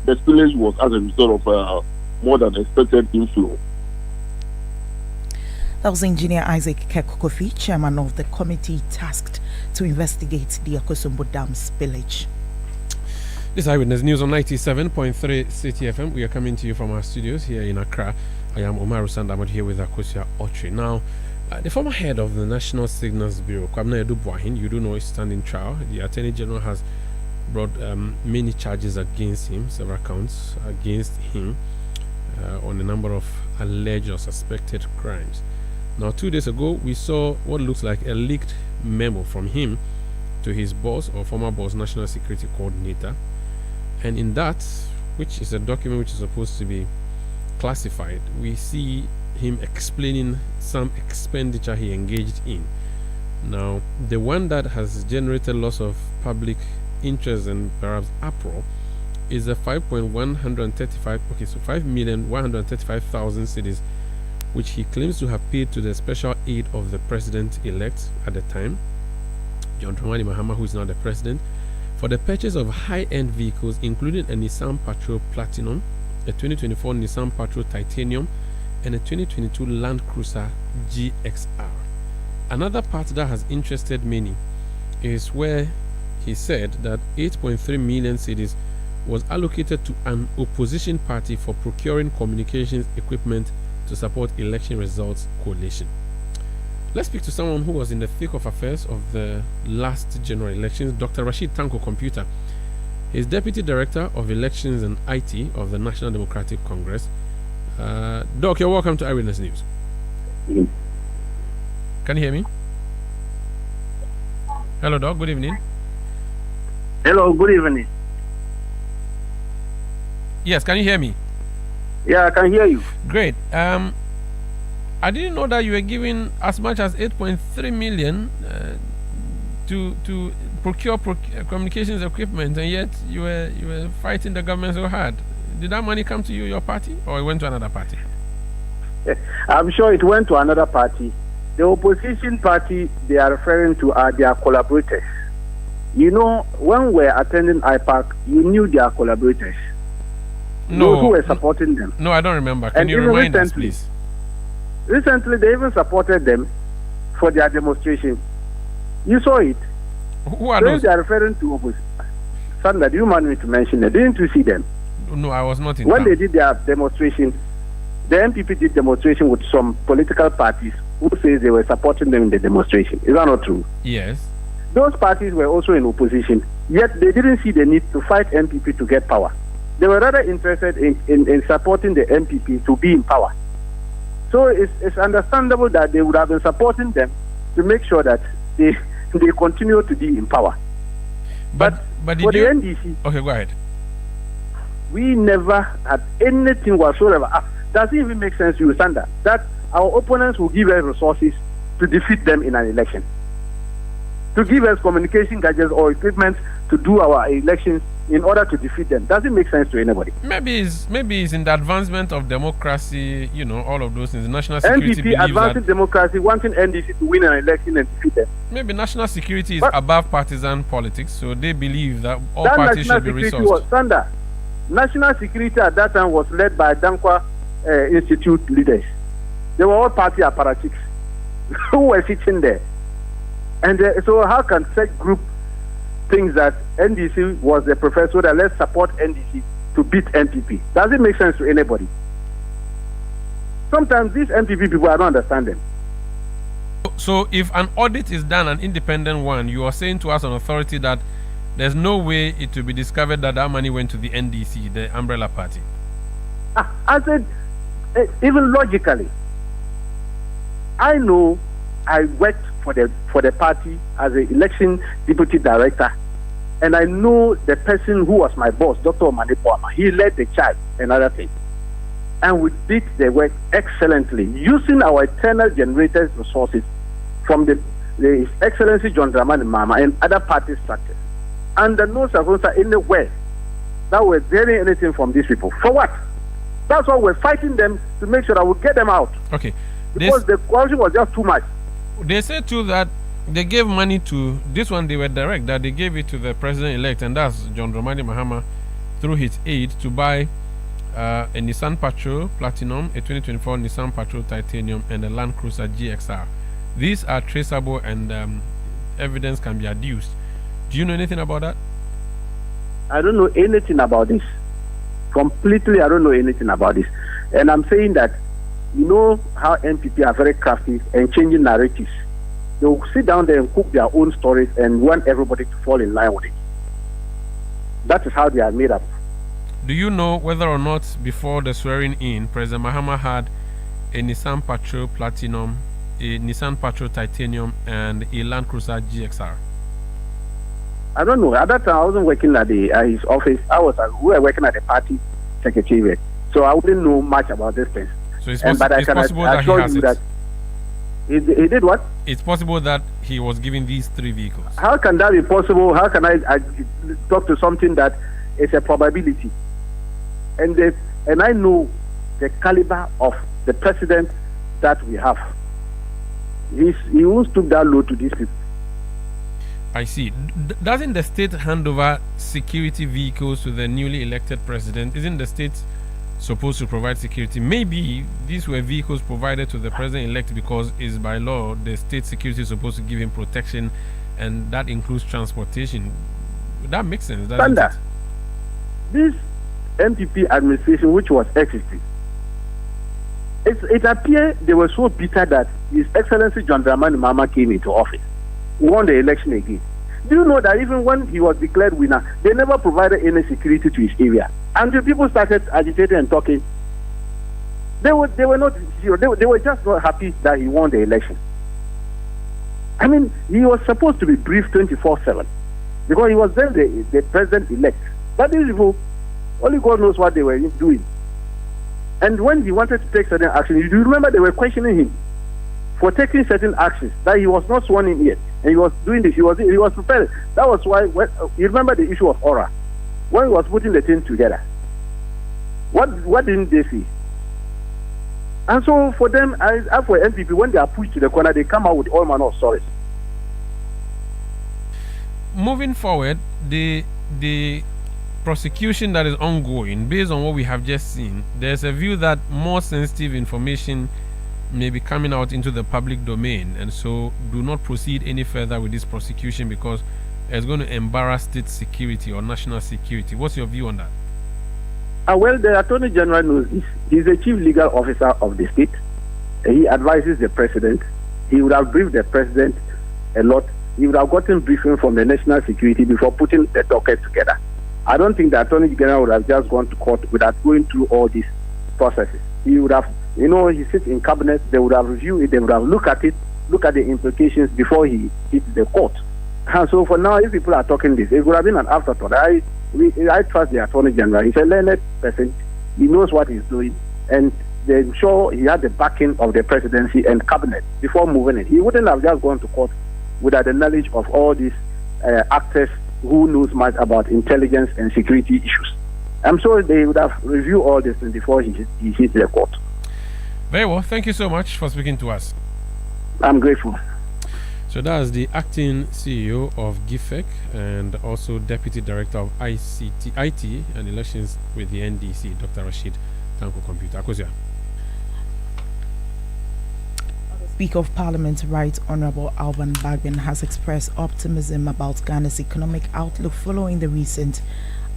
the spillage was as a result of more than expected inflow. That was Engineer Isaac Kofi, chairman of the committee tasked to investigate the Akosombo Dam spillage. This is Eyewitness News on 97.3 Citi FM. We are coming to you from our studios here in Accra. I am Omar Sandamod here with Akosia Ochre. Now, the former head of the National Signals Bureau, Kwabena Edu-Buahin, you do know, is standing trial. The Attorney General has brought many charges against him, several counts against him on a number of alleged or suspected crimes. Now, 2 days ago, we saw what looks like a leaked memo from him to his boss or former boss, National Security Coordinator. And in that, which is a document which is supposed to be classified, we see him explaining some expenditure he engaged in. Now, the one that has generated lots of public interest and perhaps uproar is a 5.135, okay, so 5,135,000 cedis, which he claims to have paid to the special aide of the president-elect at the time, John Dramani Mahama, who is now the president, for the purchase of high-end vehicles, including a Nissan Patrol Platinum, a 2024 Nissan Patrol Titanium, and a 2022 Land Cruiser GXR. Another part that has interested many is where he said that 8.3 million cedis was allocated to an opposition party for procuring communications equipment to support election results coalition. Let's speak to someone who was in the thick of affairs of the last general elections, Dr. Rashid Tanko Computer. He's Deputy Director of Elections and IT of the National Democratic Congress. Doc, you're welcome to Eyewitness News. Can you hear me? Hello, Doc. Good evening. Hello, good evening. Yes, can you hear me? Yeah, I can hear you. Great. I didn't know that you were giving as much as 8.3 million to procure communications equipment, and yet you were fighting the government so hard. Did that money come to you, your party, or it went to another party? I'm sure it went to another party. The opposition party they are referring to are their collaborators. You know, when we're attending IPAC, you knew their collaborators. No. Those who were supporting them. No, I don't remember. Can you remind us, please? Recently, they even supported them for their demonstration. You saw it. Who are so those? They are referring to opposition. Sandra, do you want me to mention it? Didn't you see them? No, I was not in When town. they did their demonstration, the MPP did demonstration with some political parties who says they were supporting them in the demonstration. Is that not true? Yes. Those parties were also in opposition, yet they didn't see the need to fight MPP to get power. They were rather interested in supporting the MPP to be in power. So it's understandable that they would have been supporting them to make sure that they continue to be in power. But for the NDC, okay, go ahead. We never had anything whatsoever. Does it even make sense to you, Sandra, that our opponents will give us resources to defeat them in an election? To give us communication gadgets or equipment to do our elections in order to defeat them. Does it make sense to anybody? Maybe it's in the advancement of democracy, you know, all of those things. National security NDP advancing that democracy, wanting NDC to win an election and defeat them. maybe national security is above partisan politics, so they believe that all parties should be resourced. Sandra, national security at that time was led by Dankwa Institute leaders. They were all party apparatchiks who were sitting there. And so how can such group think that NDC was the professor that let's support NDC to beat MPP? Does it make sense to anybody? Sometimes these MPP people, I don't understand them. So if an audit is done, an independent one, you are saying to us on authority that there's no way it will be discovered that that money went to the NDC, the umbrella party? I said, even logically, I know I worked for the party as an election deputy director, and I know the person who was my boss, Dr. Omane. He led the charge and other things, and we did the work excellently using our internal generators resources from the His Excellency John Dramani Mahama and other party structures, and the no circumstance anywhere that we're getting anything from these people. For what? That's why we're fighting them to make sure that we get them out. Okay. Because the corruption was just too much. They said too that they gave money to this one. They were direct that they gave it to the president-elect, and that's John Dramani Mahama, through his aide, to buy a Nissan Patrol Platinum, a 2024 Nissan Patrol Titanium, and a Land Cruiser GXR. These are traceable and evidence can be adduced. Do you know anything about that? I don't know anything about this. Completely, I don't know anything about this. And I'm saying that, you know how MPP are very crafty and changing narratives. They'll sit down there and cook their own stories and want everybody to fall in line with it. That is how they are made up. Do you know whether or not before the swearing in, President Mahama had a Nissan Patrol Platinum, a Nissan Patrol Titanium, and a Land Cruiser GXR? I don't know. At that time, I wasn't working at his office. We were working at the party secretariat. So I wouldn't know much about this thing. So it's possible that he has it. He did what? It's possible that he was given these 3 vehicles. How can that be possible? How can I talk to something that is a probability? And I know the caliber of the president that we have. He won't stoop that low to these people. I see. Doesn't the state hand over security vehicles to the newly elected president? Isn't the state supposed to provide security? Maybe these were vehicles provided to the president-elect because it's by law the state security is supposed to give him protection, and that includes transportation. That makes sense, doesn't it? This MPP administration, which was exiting, it appeared they were so bitter that His Excellency John Dramani Mahama came into office, won the election again. Do you know that even when he was declared winner, they never provided any security to his area? Until people started agitating and talking, they were not zero. They were just not happy that he won the election. I mean, he was supposed to be briefed 24/7 because he was then the president-elect. But these people, only God knows what they were doing. And when he wanted to take certain action, you remember they were questioning him. for taking certain actions that he was not sworn in yet, and he was doing this. He was prepared. That was why. You remember the issue of Aura, when he was putting the thing together. What didn't they see? And so for them, for NPP, when they are pushed to the corner, they come out with all manner of stories. Moving forward, the prosecution that is ongoing, based on what we have just seen, there's a view that more sensitive information may be coming out into the public domain, and so do not proceed any further with this prosecution because it's going to embarrass state security or national security. What's your view on that? Well, the Attorney General knows this. He's the chief legal officer of the state. He advises the president. He would have briefed the president a lot. He would have gotten briefing from the national security before putting the docket together. I don't think the Attorney General would have just gone to court without going through all these processes. He would have, he sits in cabinet, they would have reviewed it, they would have looked at it, look at the implications before he hits the court. And so for now, if people are talking this, it would have been an afterthought. I trust the Attorney General. He's a learned person. He knows what he's doing, and I'm sure he had the backing of the presidency and cabinet before moving it. He wouldn't have just gone to court without the knowledge of all these actors who knows much about intelligence and security issues. I'm sure they would have reviewed all this before he hits the court. Very well. Thank you so much for speaking to us. I'm grateful. So that's the acting CEO of GIFEC and also Deputy Director of IT and Elections with the NDC, Dr. Rashid Tanko Computer. Akosombo. Speaker of Parliament, Right Honourable Alban Bagbin, has expressed optimism about Ghana's economic outlook following the recent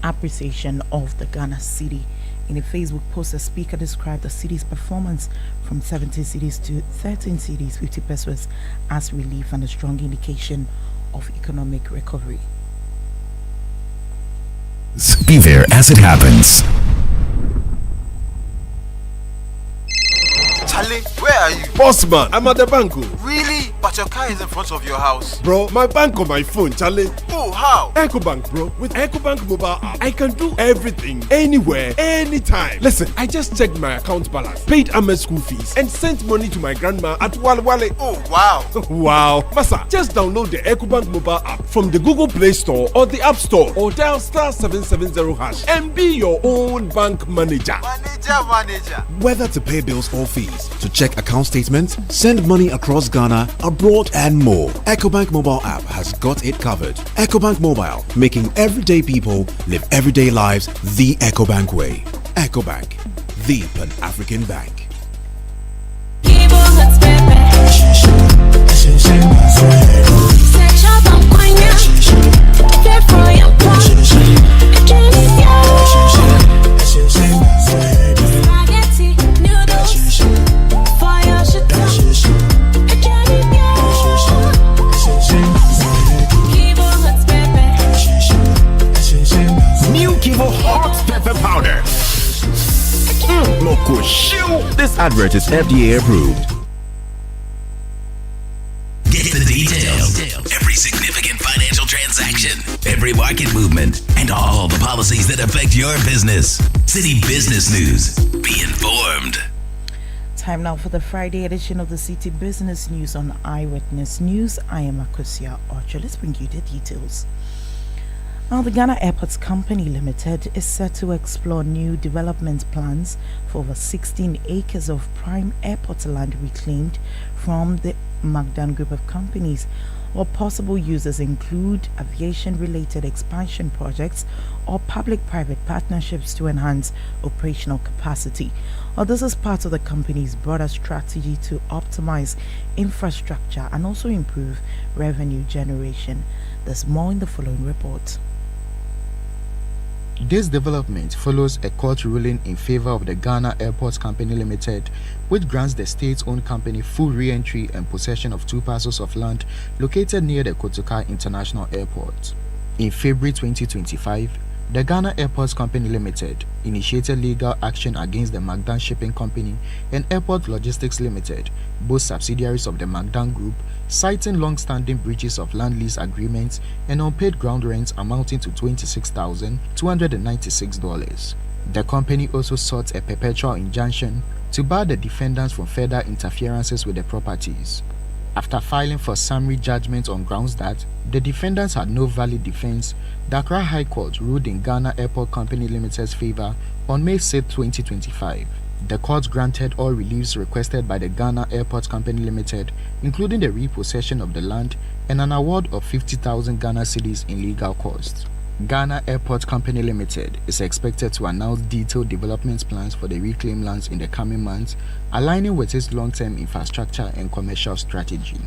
appreciation of the Ghana Citi. In a Facebook post, the Speaker described the city's performance from 17 cities to 13 cities, 50 pesos, as relief and a strong indication of economic recovery. Be there as it happens. Charlie, where are you? Boss man, I'm at the bank. Really? But your car is in front of your house. Bro, my bank on my phone, Charlie. Oh, how? EcoBank, bro. With EcoBank mobile app, I can do everything, anywhere, anytime. Listen, I just checked my account balance, paid Ahmed's school fees, and sent money to my grandma at Walwale. Oh, wow. Wow. Masa, just download the EcoBank mobile app from the Google Play Store or the App Store, or dial *770# and be your own bank manager. Manager. Whether to pay bills or fees, to check account statements, send money across Ghana, abroad, and more, EcoBank mobile app has got it covered. EcoBank Mobile, making everyday people live everyday lives the EcoBank way. EcoBank, the Pan-African bank. This advert is FDA approved. Get the details. Every significant financial transaction, every market movement, and all the policies that affect your business. Citi Business News. Be informed. Time now for the Friday edition of the Citi Business News on Eyewitness News. I am Akosombo. Let's bring you the details. Now, the Ghana Airports Company Limited is set to explore new development plans for over 16 acres of prime airport land reclaimed from the Magdan Group of companies. Or possible uses include aviation-related expansion projects or public-private partnerships to enhance operational capacity. Or this is part of the company's broader strategy to optimize infrastructure and also improve revenue generation. There's more in the following report. This development follows a court ruling in favor of the Ghana Airports Company Limited, which grants the state-owned company full re-entry and possession of 2 parcels of land located near the Kotoka International Airport. In February 2025, the Ghana Airports Company Limited initiated legal action against the Magdan Shipping Company and Airport Logistics Limited, both subsidiaries of the Magdan Group, citing long-standing breaches of land lease agreements and unpaid ground rents amounting to $26,296. The company also sought a perpetual injunction to bar the defendants from further interferences with the properties. After filing for summary judgment on grounds that the defendants had no valid defense, the Accra High Court ruled in Ghana Airport Company Limited's favor on May 6, 2025. The court granted all reliefs requested by the Ghana Airport Company Limited, including the repossession of the land and an award of 50,000 Ghana cedis in legal costs. Ghana Airport Company Limited is expected to announce detailed development plans for the reclaimed lands in the coming months, aligning with its long-term infrastructure and commercial strategy.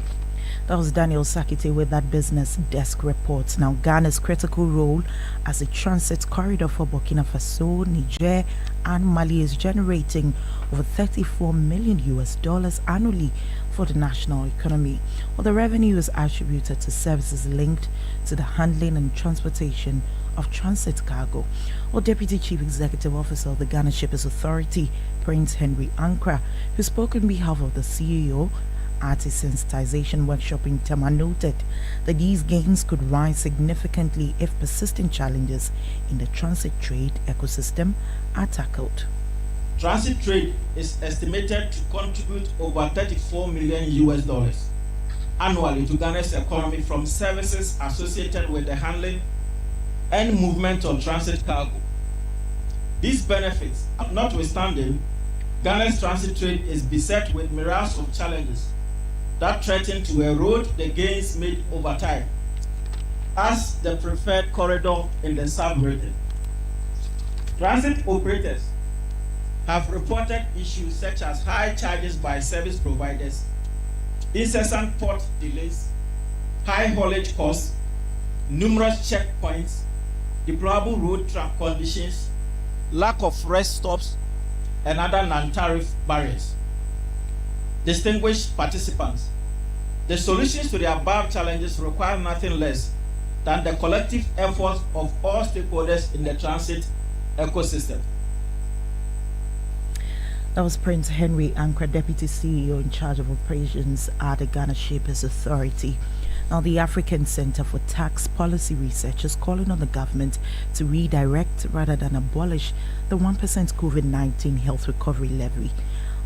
That was Daniel Sakite with that business desk report. Now, Ghana's critical role as a transit corridor for Burkina Faso, Niger, and Mali is generating over $34 million annually for the national economy. Well, the revenue is attributed to services linked to the handling and transportation of transit cargo. Well, Deputy Chief Executive Officer of the Ghana Shippers Authority, Prince Henry Ankra, who spoke on behalf of the CEO at a sensitization workshop in Tema, noted that these gains could rise significantly if persistent challenges in the transit trade ecosystem are tackled. Transit trade is estimated to contribute over $34 million annually to Ghana's economy from services associated with the handling and movement of transit cargo. These benefits, notwithstanding, Ghana's transit trade is beset with myriads of challenges that threaten to erode the gains made over time as the preferred corridor in the sub-region. Transit operators have reported issues such as high charges by service providers, incessant port delays, high haulage costs, numerous checkpoints, deplorable road track conditions, lack of rest stops, and other non-tariff barriers. Distinguished participants, the solutions to the above challenges require nothing less than the collective efforts of all stakeholders in the transit ecosystem. That was Prince Henry Ankra, Deputy CEO in charge of operations at the Ghana Shippers Authority. Now, the African Center for Tax Policy Research is calling on the government to redirect rather than abolish the 1% COVID-19 health recovery levy.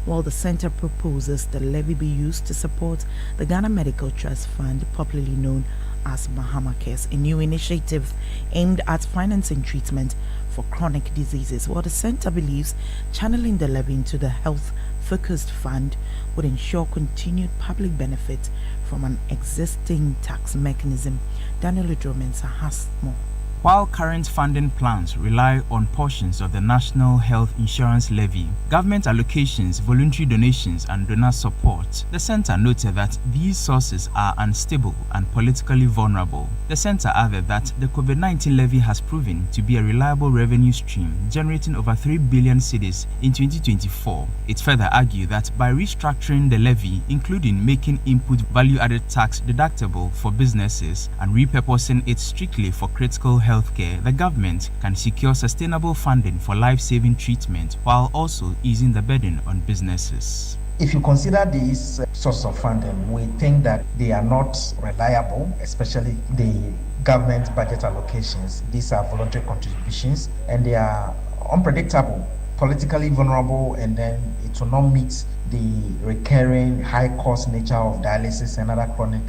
While the center proposes the levy be used to support the Ghana Medical Trust Fund, popularly known as Mahama Cares, a new initiative aimed at financing treatment for chronic diseases. While the center believes channeling the levy into the health-focused fund would ensure continued public benefit from an existing tax mechanism. Daniel Udromensa has more. While current funding plans rely on portions of the National Health Insurance Levy, government allocations, voluntary donations, and donor support, the center noted that these sources are unstable and politically vulnerable. The center added that the COVID-19 levy has proven to be a reliable revenue stream, generating over 3 billion cedis in 2024. It further argued that by restructuring the levy, including making input value-added tax deductible for businesses and repurposing it strictly for critical healthcare, the government can secure sustainable funding for life-saving treatment while also easing the burden on businesses. If you consider these sources of funding, we think that they are not reliable, especially the government budget allocations. These are voluntary contributions and they are unpredictable, politically vulnerable, and then it will not meet the recurring high-cost nature of dialysis and other chronic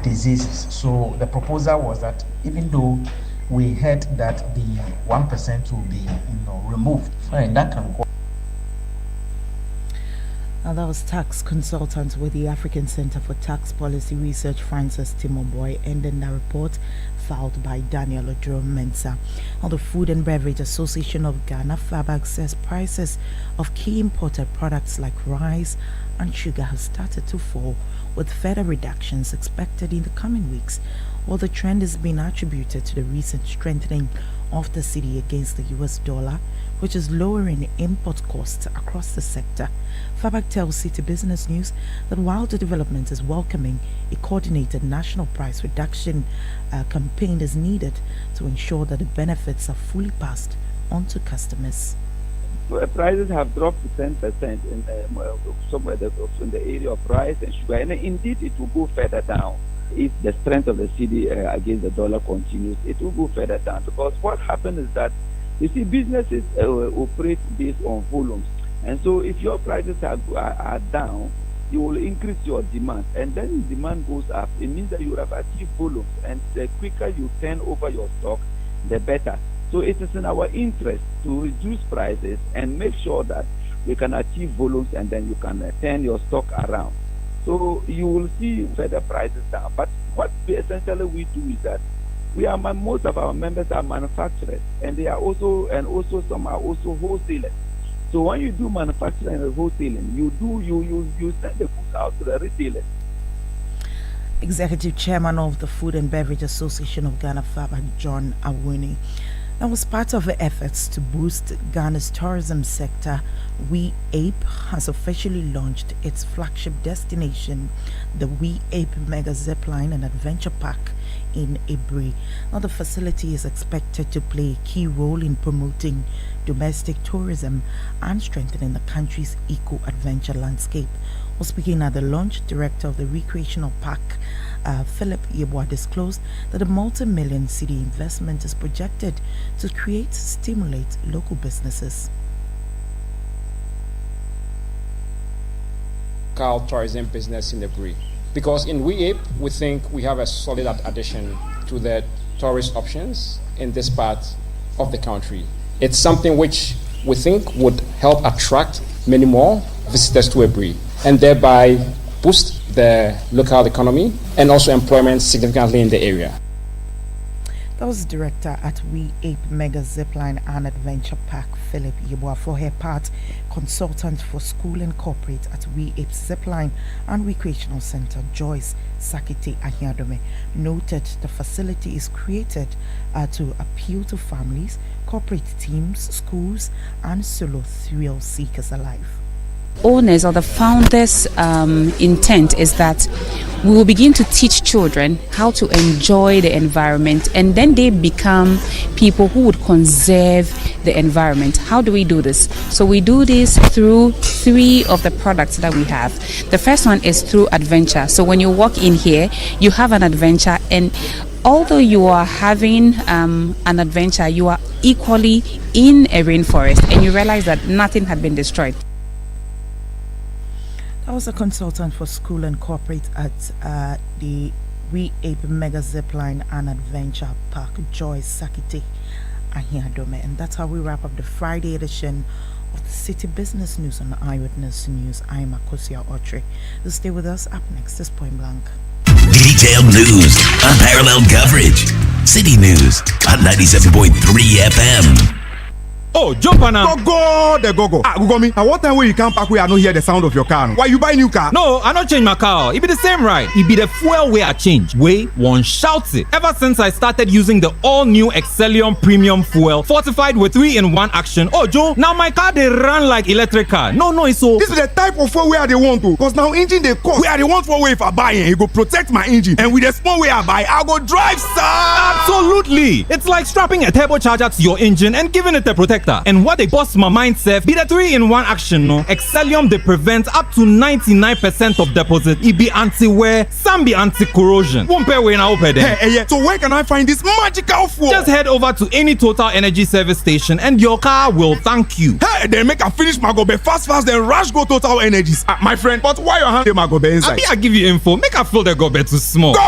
diseases. So the proposal was that even though we heard that the 1% will be removed, and that can go. Now, that was tax consultant with the African Center for Tax Policy Research, Francis Timoboy, ending the report filed by Daniel Odro-Mensah. Now, the Food and Beverage Association of Ghana, FABAG, says prices of key imported products like rice and sugar have started to fall, with further reductions expected in the coming weeks. While the trend is being attributed to the recent strengthening of the cedi against the US dollar, which is lowering import costs across the sector. FABAG tells Citi Business News that while the development is welcoming, a coordinated national price reduction campaign is needed to ensure that the benefits are fully passed on to customers. Prices have dropped to 10% in somewhere in the area of rice and sugar, and indeed it will go further down. If the strength of the cedi against the dollar continues, it will go further down, because what happens is that, you see, businesses operate based on volumes. And so if your prices are down, you will increase your demand, and then demand goes up. It means that you have achieved volumes, and the quicker you turn over your stock, the better. So it is in our interest to reduce prices and make sure that we can achieve volumes, and then you can turn your stock around. So you will see further prices down. But what essentially we do is that most of our members are manufacturers, and they are also some are also wholesalers. So when you do manufacturing and wholesaling, you send the goods out to the retailers. Executive Chairman of the Food and Beverage Association of Ghana, Father John Awuni. That was part of the efforts to boost Ghana's tourism sector. We Ape has officially launched its flagship destination, the We Ape Mega Zipline and Adventure Park in Ibri. Now, the facility is expected to play a key role in promoting domestic tourism and strengthening the country's eco-adventure landscape. While speaking at the launch, Director of the Recreational Park, Philip Yeboah, disclosed that a multi-million city investment is projected to stimulate local businesses. Tourism business in the Bri. Because in WeApe, we think we have a solid addition to the tourist options in this part of the country. It's something which we think would help attract many more visitors to Ibri and thereby boost the local economy and also employment significantly in the area. That was Director at We Ape Mega Zipline and Adventure Park, Philip Yeboah. For her part, consultant for school and corporate at We Ape Zipline and Recreational Center, Joyce Sakite Ahiadome, noted the facility is created to appeal to families, corporate teams, schools, and solo thrill seekers alike. Owners or the founders' intent is that we will begin to teach children how to enjoy the environment, and then they become people who would conserve the environment. How do we do this? So we do this through 3 of the products that we have. The first one is through adventure. So when you walk in here, you have an adventure, and although you are having an adventure, you are equally in a rainforest, and you realize that nothing had been destroyed. I was a consultant for school and corporate at the We Ape Mega Zipline and Adventure Park, Joyce Sakite Ahiadome. And that's how we wrap up the Friday edition of the City Business News on Eyewitness News. I'm Akosombo. Stay with us. Up next is Point Blank. Detailed news, unparalleled coverage. City News on 97.3 FM. Oh, jump on now. Go. Gugomi, at what time will you come back where I don't hear the sound of your car? Why you buy new car? No, I don't change my car. It be the same ride. It be the fuel way I change. Way one shouts it. Ever since I started using the all-new Excellium Premium Fuel, fortified with 3-in-1 action. Oh, Joe, now my car they run like electric car. No, so. This is the type of fuel where they want to. Because now engine they cost. Where they want for way if I buy it, go protect my engine. And with the small way I buy, I go drive, sir. Absolutely. It's like strapping a turbocharger to your engine and giving it a protector. And what they bust my mind self be the 3-in-1 action. No, Excellium they prevent up to 99% of deposit. It be anti-wear, some be anti-corrosion. Won't pay when I open them. Hey, so where can I find this magical fuel? Just head over to any Total Energy service station and your car will thank you. Hey, then make a finish my gobe fast, then rush go Total Energies. My friend, but why your hand my gobe inside? I give you info. Make a fill the gobe too small. Go.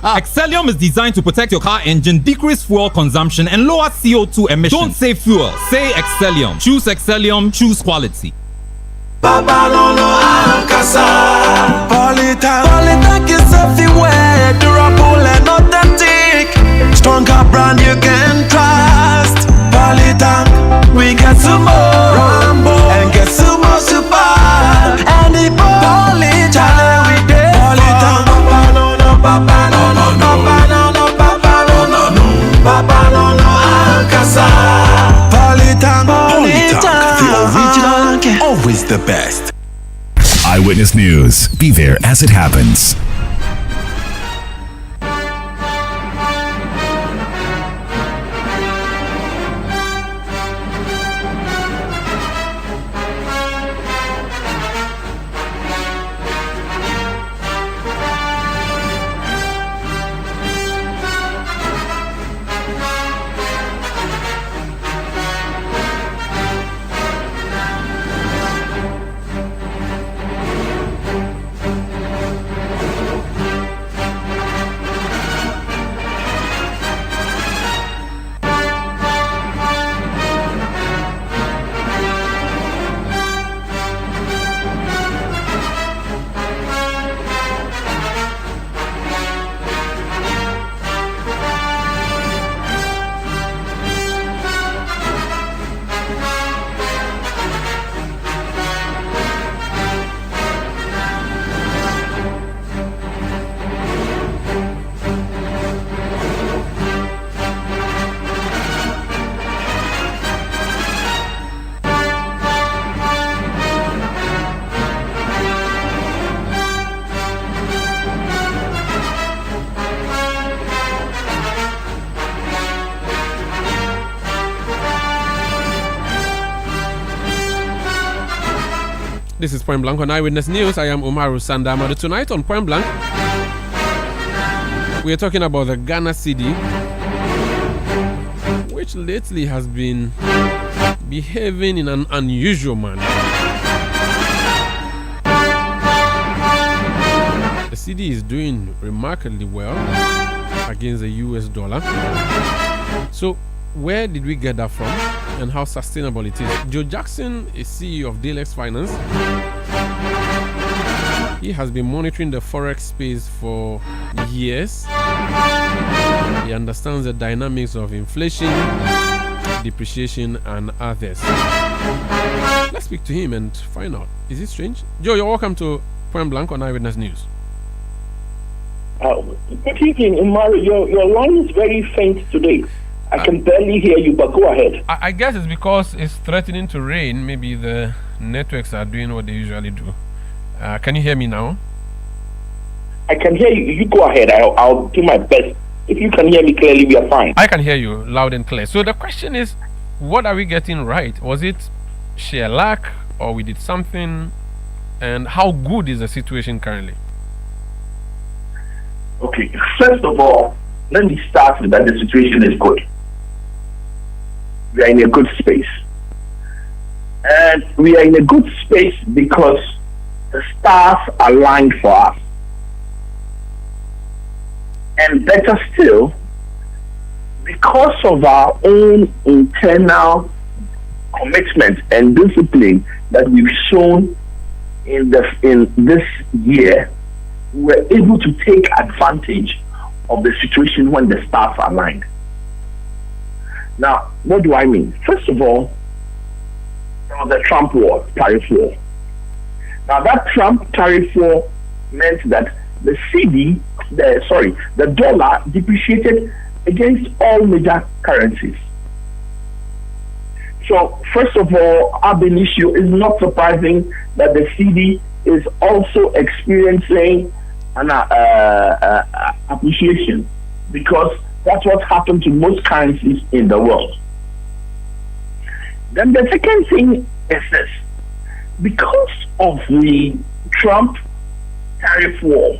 Excellium is designed to protect your car engine, decrease fuel consumption, and lower CO2 emissions. Don't say fuel, say Excellium. Choose Excellium, choose quality. Polytank is everywhere, durable and authentic. Stronger brand you can trust. Polytank, we get some more Rambo and get some more super. And the Polytank we did. Polytank, Papa no Ankasa. Polytank, the original, always the best. Eyewitness News. Be there as it happens. This is Point Blank on Eyewitness News. I am Umaru Sandama. Tonight on Point Blank, we are talking about the Ghana Citi, which lately has been behaving in an unusual manner. The Citi is doing remarkably well against the US dollar. So, where did we get that from and how sustainable it is? Joe Jackson is CEO of Dalex Finance. He has been monitoring the forex space for years. He understands the dynamics of inflation, depreciation, and others. Let's speak to him and find out. Is it strange? Joe, you're welcome to Point Blank on Eyewitness News. Good evening, Umar. Your line is very faint today. I can barely hear you, but go ahead. I guess it's because it's threatening to rain. Maybe the networks are doing what they usually do. Can you hear me now? I can hear you. You go ahead. I'll do my best. If you can hear me clearly, we are fine. I can hear you loud and clear. So the question is, what are we getting right? Was it sheer luck or we did something? And how good is the situation currently? Okay, first of all, let me start with that the situation is good. We are in a good space. And we are in a good space because the stars aligned for us. And better still, because of our own internal commitment and discipline that we've shown in this year, we're able to take advantage of the situation when the stars are aligned. Now, what do I mean? First of all, there was the Trump war, tariff war. Now, that Trump tariff war meant that the dollar depreciated against all major currencies. So, first of all, ab initio, it's not surprising that the Citi is also experiencing an appreciation, because that's what happened to most currencies in the world. Then the second thing is this: because of the Trump tariff war,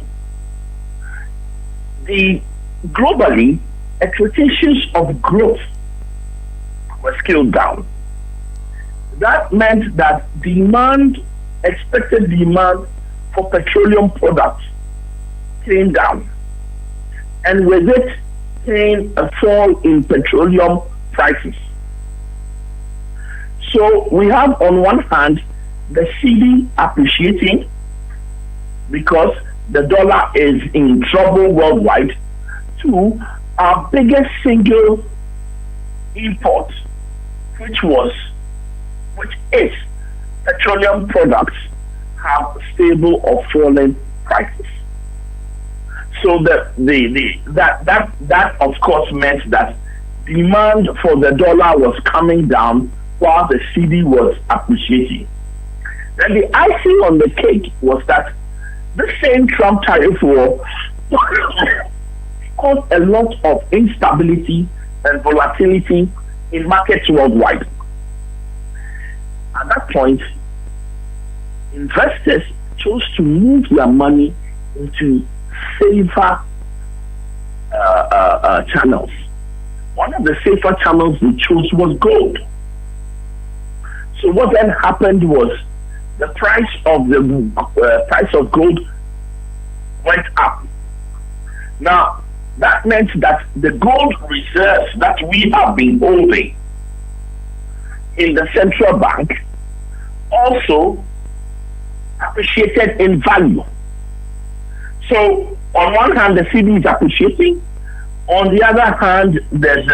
globally expectations of growth were scaled down. That meant that expected demand for petroleum products came down, and with it came a fall in petroleum prices. So we have on one hand the Citi appreciating because the dollar is in trouble worldwide. Two, our biggest single import, which is petroleum products, have stable or falling prices. So that of course meant that demand for the dollar was coming down while the Citi was appreciating. Then the icing on the cake was that the same Trump tariff war caused a lot of instability and volatility in markets worldwide. At that point, investors chose to move their money into safer channels. One of the safer channels they chose was gold. So what then happened was the price of gold went up. Now that meant that the gold reserves that we have been holding in the central bank also appreciated in value. So on one hand, the Citi is appreciating. On the other hand, there's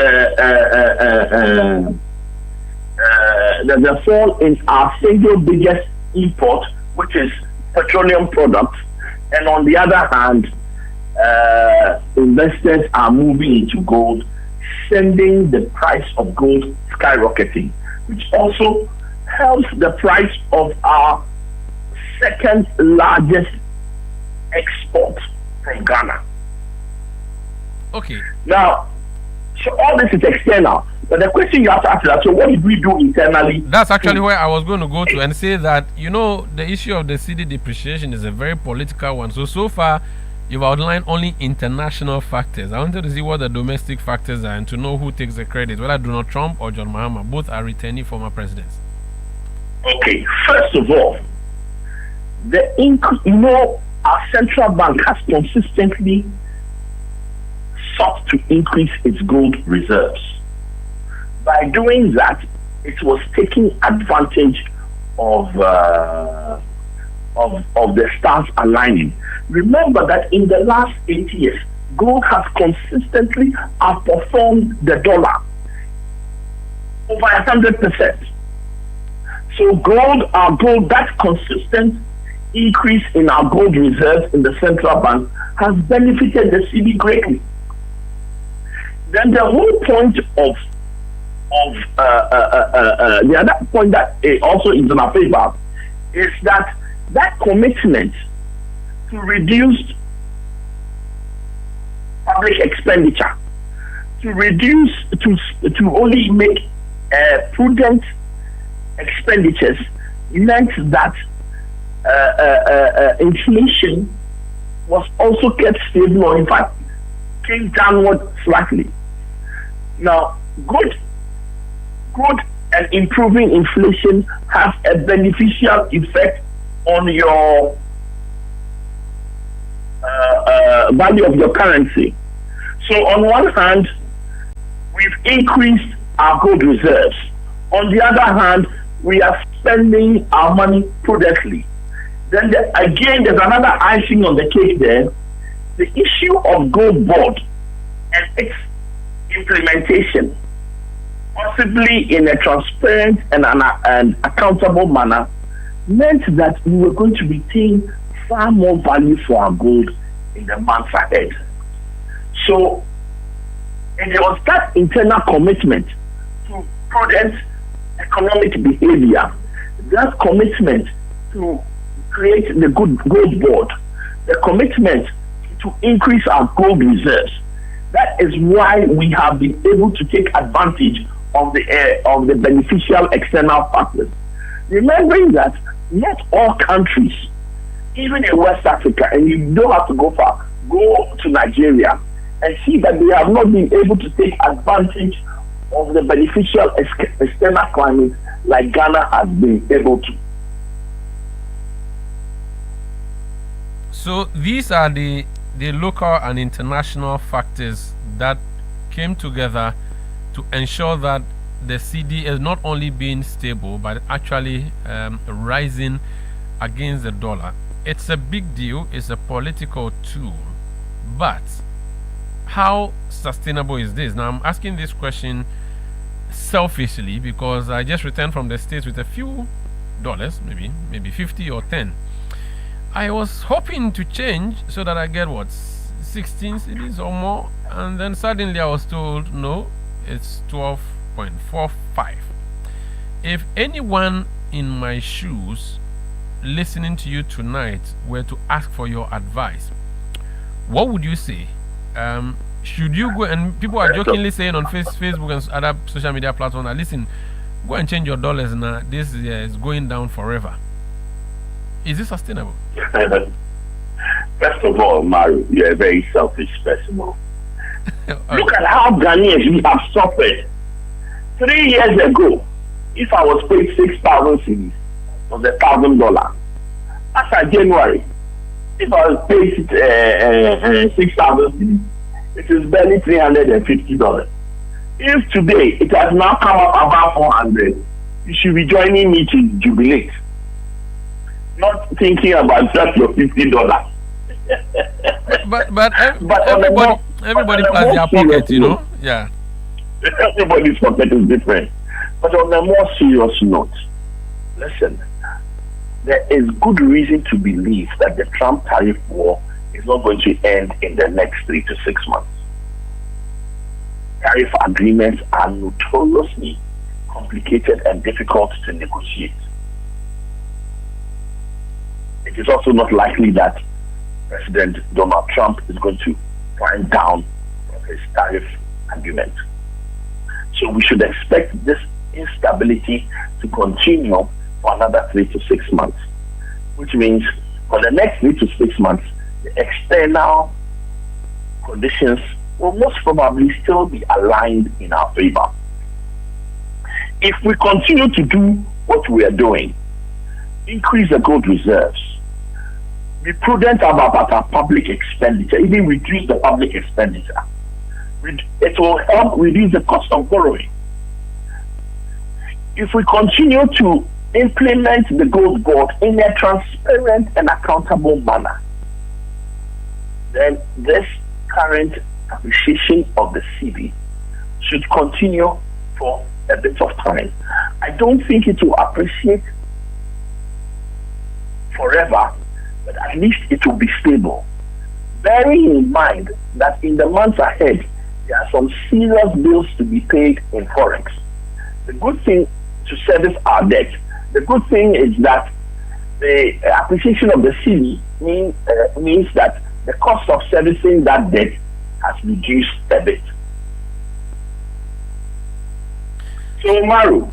a fall in our single biggest import, which is petroleum products. And on the other hand, investors are moving into gold, sending the price of gold skyrocketing, which also helps the price of our second largest export from Ghana. Okay. Now, so all this is external. But the question you have to ask is, so what did we do internally? That's actually where I was going to go to and say that, the issue of the cedi depreciation is a very political one. So far, you've outlined only international factors. I wanted to see what the domestic factors are and to know who takes the credit, whether Donald Trump or John Mahama. Both are returning former presidents. Okay, first of all, our central bank has consistently sought to increase its gold reserves. By doing that, it was taking advantage of the stars aligning. Remember that in the last 8 years, gold has consistently outperformed the dollar over 100%. So that consistent increase in our gold reserves in the central bank has benefited the cedi greatly. Then the whole point of the other point that also is in our favor is that commitment to reduce public expenditure, to only make prudent expenditures, meant that inflation was also kept stable, or in fact came downward slightly. Now, good and improving inflation has a beneficial effect on your value of your currency. So on one hand, we've increased our gold reserves. On the other hand, we are spending our money prudently. Then again, there's another icing on the cake there. The issue of gold board and its implementation, possibly in a transparent and accountable manner, meant that we were going to retain far more value for our gold in the months ahead. So, and there was that internal commitment to prudent economic behavior, that commitment to create the gold board, the commitment to increase our gold reserves. That is why we have been able to take advantage of the beneficial external factors. Remembering that not all countries, even in West Africa, and you don't have to go far, go to Nigeria and see that they have not been able to take advantage of the beneficial external climate like Ghana has been able to. So these are the local and international factors that came together to ensure that the cedi is not only being stable but actually rising against the dollar. It's a big deal, it's a political tool, but how sustainable is this? Now I'm asking this question selfishly because I just returned from the States with a few dollars, maybe 50 or 10. I was hoping to change so that I get 16 cedis or more, and then suddenly I was told no, it's 12.45. If anyone in my shoes listening to you tonight were to ask for your advice, what would you say? Should you go, and people are jokingly saying on Facebook and other social media platforms, that listen, go and change your dollars now, this is going down forever. Is this sustainable? First of all, Mario, you're a very selfish person. Look at how Ghanaians we have suffered. 3 years ago, if I was paid 6,000 cedis, it was $1,000. After January, if I was paid 6,000 cedis, it is barely $350. If today it has now come up about 400, you should be joining me to jubilate. Not thinking about just your $50. but everybody plus their pocket, Yeah. Everybody's pocket is different. But on a more serious note, listen, there is good reason to believe that the Trump tariff war is not going to end in the next 3 to 6 months. Tariff agreements are notoriously complicated and difficult to negotiate. It is also not likely that President Donald Trump is going to climb down from his tariff agreement. So we should expect this instability to continue for another 3 to 6 months, which means for the next 3 to 6 months, the external conditions will most probably still be aligned in our favor. If we continue to do what we are doing, increase the gold reserves, be prudent about our public expenditure, even reduce the public expenditure, it will help reduce the cost of borrowing. If we continue to implement the gold board in a transparent and accountable manner, then this current appreciation of the cedi should continue for a bit of time. I don't think it will appreciate forever, but at least it will be stable. Bearing in mind that in the months ahead, there are some serious bills to be paid in forex. The good thing to service our debt, the good thing is that the appreciation of the cedi means that the cost of servicing that debt has reduced a bit. So, Maru,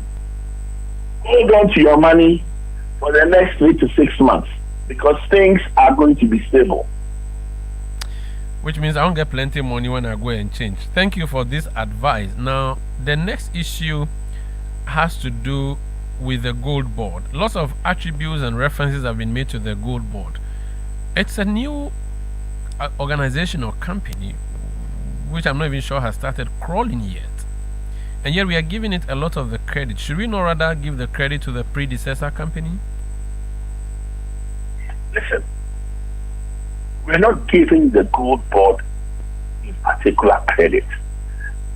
hold on to your money for the next 3 to 6 months because things are going to be stable. Which means I won't get plenty of money when I go and change. Thank you for this advice. Now, the next issue has to do with the gold board. Lots of attributes and references have been made to the gold board. It's a new organization or company which I'm not even sure has started crawling yet. And yet we are giving it a lot of the credit. Should we not rather give the credit to the predecessor company? Listen, we're not giving the gold board in particular credit.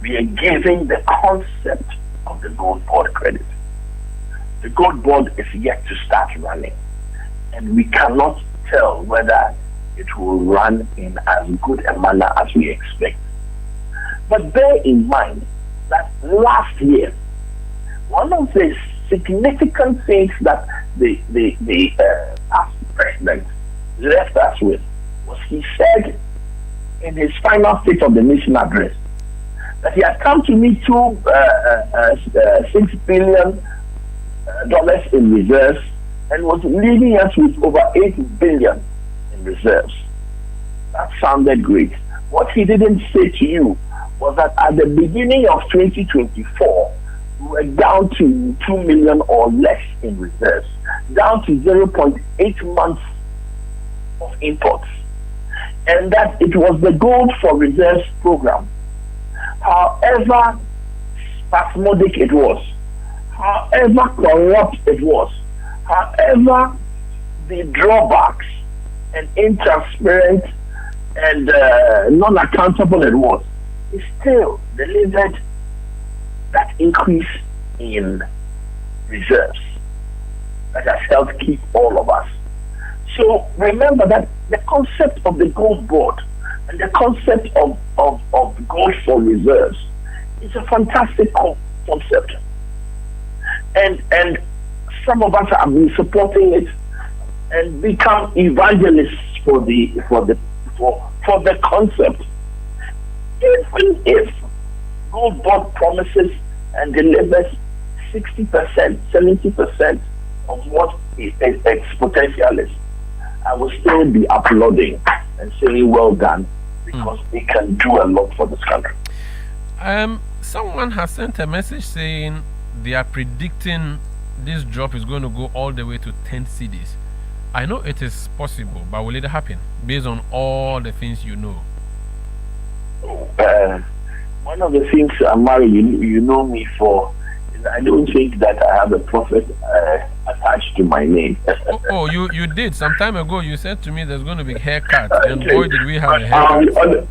We are giving the concept of the gold board credit. The gold board is yet to start running, and we cannot tell whether it will run in as good a manner as we expect. But bear in mind that last year, one of the significant things that the past president left us with was he said in his final State of the Nation address that he had come to meet $6 billion in reserves and was leaving us with over $8 billion in reserves. That sounded great. What he didn't say to you was that at the beginning of 2024, we were down to 2 million or less in reserves, down to 0.8 months of imports, and that it was the Gold for Reserves program. However spasmodic it was, however corrupt it was, however the drawbacks and intransparent and non-accountable it was, it still delivered that increase in reserves that has helped keep all of us. So remember that the concept of the gold board and the concept of gold for reserves is a fantastic concept. And some of us have been supporting it and become evangelists for the concept. Even if gold board promises and delivers 60%, 70% of what its potential is, I will still be applauding and saying well done because it can do a lot for this country. Someone has sent a message saying they are predicting this drop is going to go all the way to 10 cedis. I know it is possible, but will it happen based on all the things you know? One of the things, Amari, you know me for, is I don't think that I have a prophet attached to my name. You did. Some time ago, you said to me there's going to be haircut, and boy, did we have a haircut.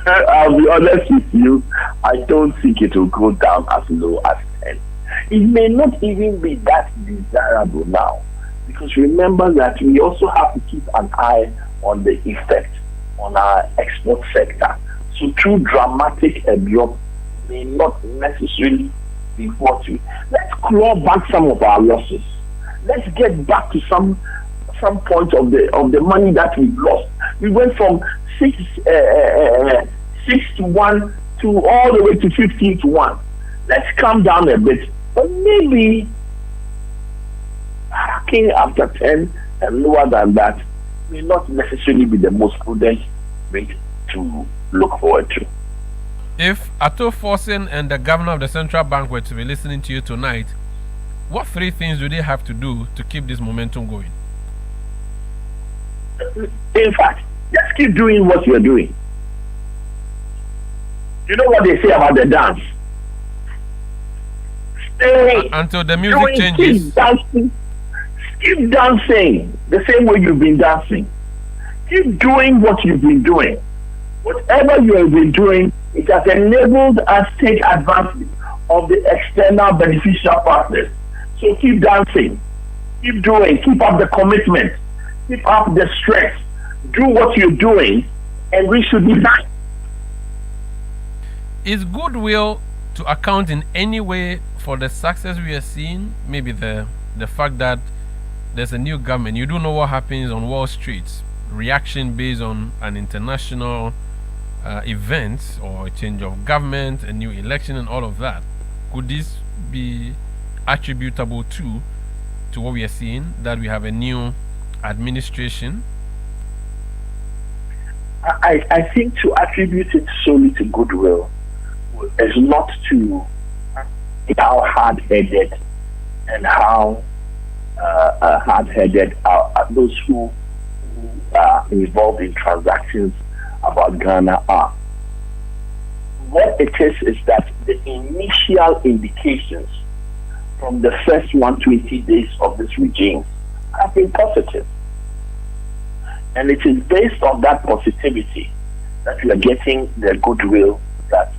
I'll be honest with you, I don't think it will go down as low as 10. It may not even be that desirable now, because remember that we also have to keep an eye on the effect on our export sector. So too dramatic a drop may not necessarily be what we. Let's claw back some of our losses. Let's get back to some point of the money that we lost. We went from 6 to 1 to all the way to 15 to 1. let's calm down a bit. But maybe hacking after 10 and lower than that may not necessarily be the most prudent rate to look forward to. If Ato Forsen and the governor of the central bank were to be listening to you tonight, what 3 things do they have to do to keep this momentum going? In fact, just keep doing what you're doing. You know what they say about the dance? Stay until the music changes. Keep dancing the same way you've been dancing. Keep doing what you've been doing. Whatever you have been doing, it has enabled us to take advantage of the external beneficial partners. So keep dancing, keep doing, keep up the commitment, keep up the stress, do what you're doing, and we should be back. Is goodwill to account in any way for the success we are seeing? Maybe the fact that there's a new government, you don't know what happens on Wall Street, reaction based on an international event or a change of government, a new election and all of that. Could this be attributable to what we are seeing, that we have a new administration? I think to attribute it solely to goodwill is not to how hard-headed and how hard-headed are those who are involved in transactions about Ghana are. What it is that the initial indications from the first 120 days of this regime have been positive. And it is based on that positivity that we are getting the goodwill that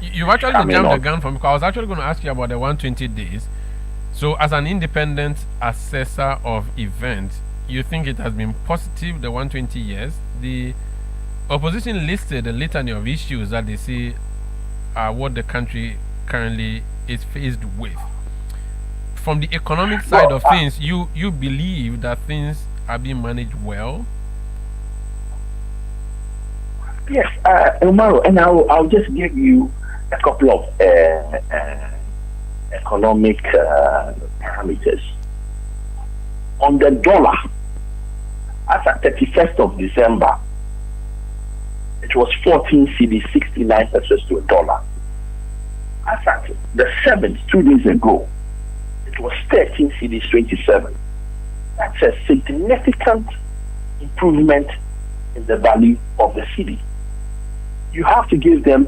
you've actually jumped the gun from, because I was actually going to ask you about the 120 days. So as an independent assessor of events, you think it has been positive, the 120 years? The opposition listed a litany of issues that they see are what the country currently is faced with. From the economic side of things, you believe that things are being managed well? Yes, Omaro, and I'll just give you a couple of economic parameters. On the dollar, as at 31st of December, it was 14 cedis, 69 pesos to a dollar. As at the 7th, 2 days ago, it was 13 cedis, 27. That's a significant improvement in the value of the cedi. You have to give them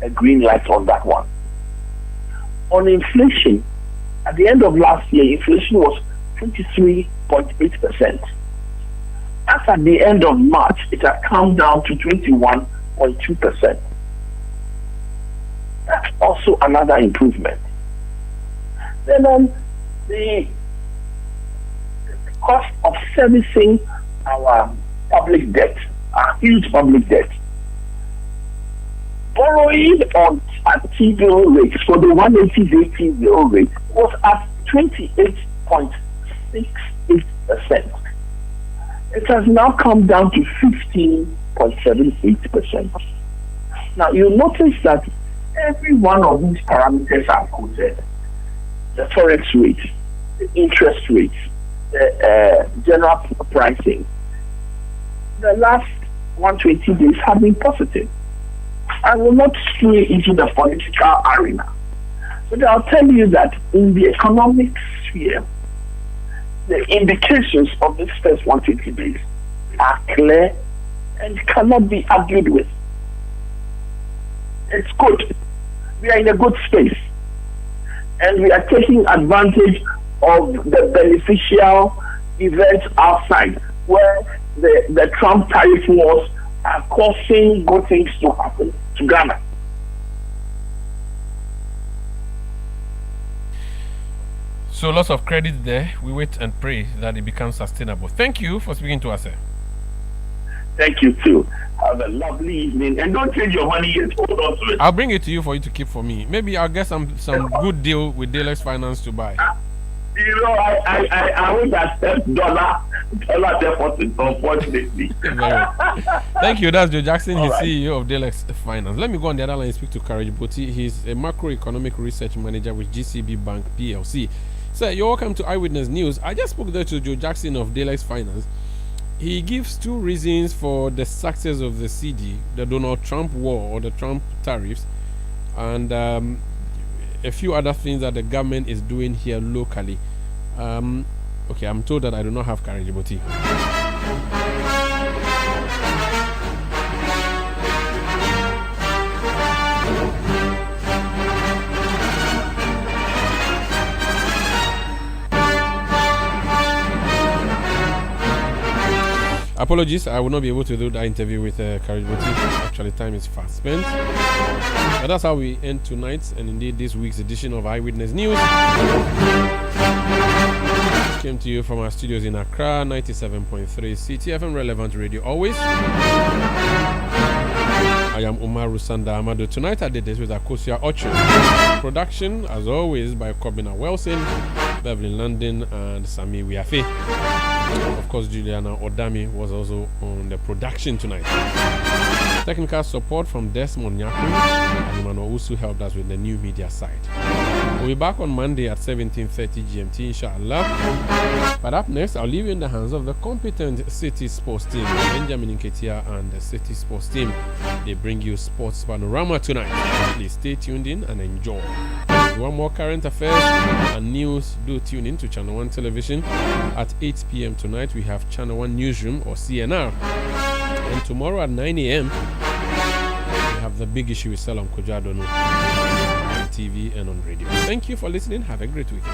a green light on that one. On inflation, at the end of last year, inflation was 23.8%. As at the end of March, it had come down to 21.2%. That's also another improvement. Then on the cost of servicing our public debt, our huge public debt, borrowing at T-bill rates for the 180-day T-bill rate was at 28.68%. It has now come down to 15.78%. Now you'll notice that every one of these parameters are quoted: the forex rate, the interest rate, the general pricing. The last 120 days have been positive. I will not stray into the political arena, but I'll tell you that in the economic sphere, the indications of this first 120 days are clear and cannot be argued with. It's good. We are in a good space, and we are taking advantage of the beneficial events outside, where the Trump tariff wars are causing good things to happen to Ghana. So lots of credit there. We wait and pray that it becomes sustainable. Thank you for speaking to us, sir. Thank you too. Have a lovely evening, and don't change your money yet. Hold on to it. I'll bring it to you for you to keep for me. Maybe I'll get some good deal with Dealers Finance to buy. You know, I would accept dollar dollar deposit, unfortunately. Very well. Thank you. That's Joe Jackson, he's right. CEO of Delex Finance. Let me go on the other line and speak to Courage Boti. He's a macroeconomic research manager with GCB Bank PLC. Sir, you're welcome to Eyewitness News. I just spoke there to Joe Jackson of Delex Finance. He gives two reasons for the success of the CD, the Donald Trump war or the Trump tariffs, and a few other things that the government is doing here locally. Okay, I'm told that I do not have Courage Boti. Apologies, I will not be able to do that interview with Courage Boti. Actually, time is fast spent. But that's how we end tonight's and indeed this week's edition of Eyewitness News. Came to you from our studios in Accra, 97.3 Citi FM, relevant radio always. I am Umaru Sanda Amado. Tonight I did this with Akosia Ocho. Production, as always, by Kobina Wilson, Beverly London, and Sami Wiafe. Of course, Juliana Odami was also on the production tonight. Technical support from Desmond Nyaku and Emmanuel Usu helped us with the new media side. We'll be back on Monday at 17:30 GMT, inshallah. But up next, I'll leave you in the hands of the competent Citi sports team, Benjamin Nketia and the Citi sports team. They bring you Sports Panorama tonight. Please stay tuned in and enjoy. If you want more current affairs and news, do tune in to Channel 1 Television. At 8 p.m. tonight, we have Channel 1 Newsroom or CNR. And tomorrow at 9 a.m., we have the big issue with Salam Kojadono on TV and on radio. Thank you for listening. Have a great weekend.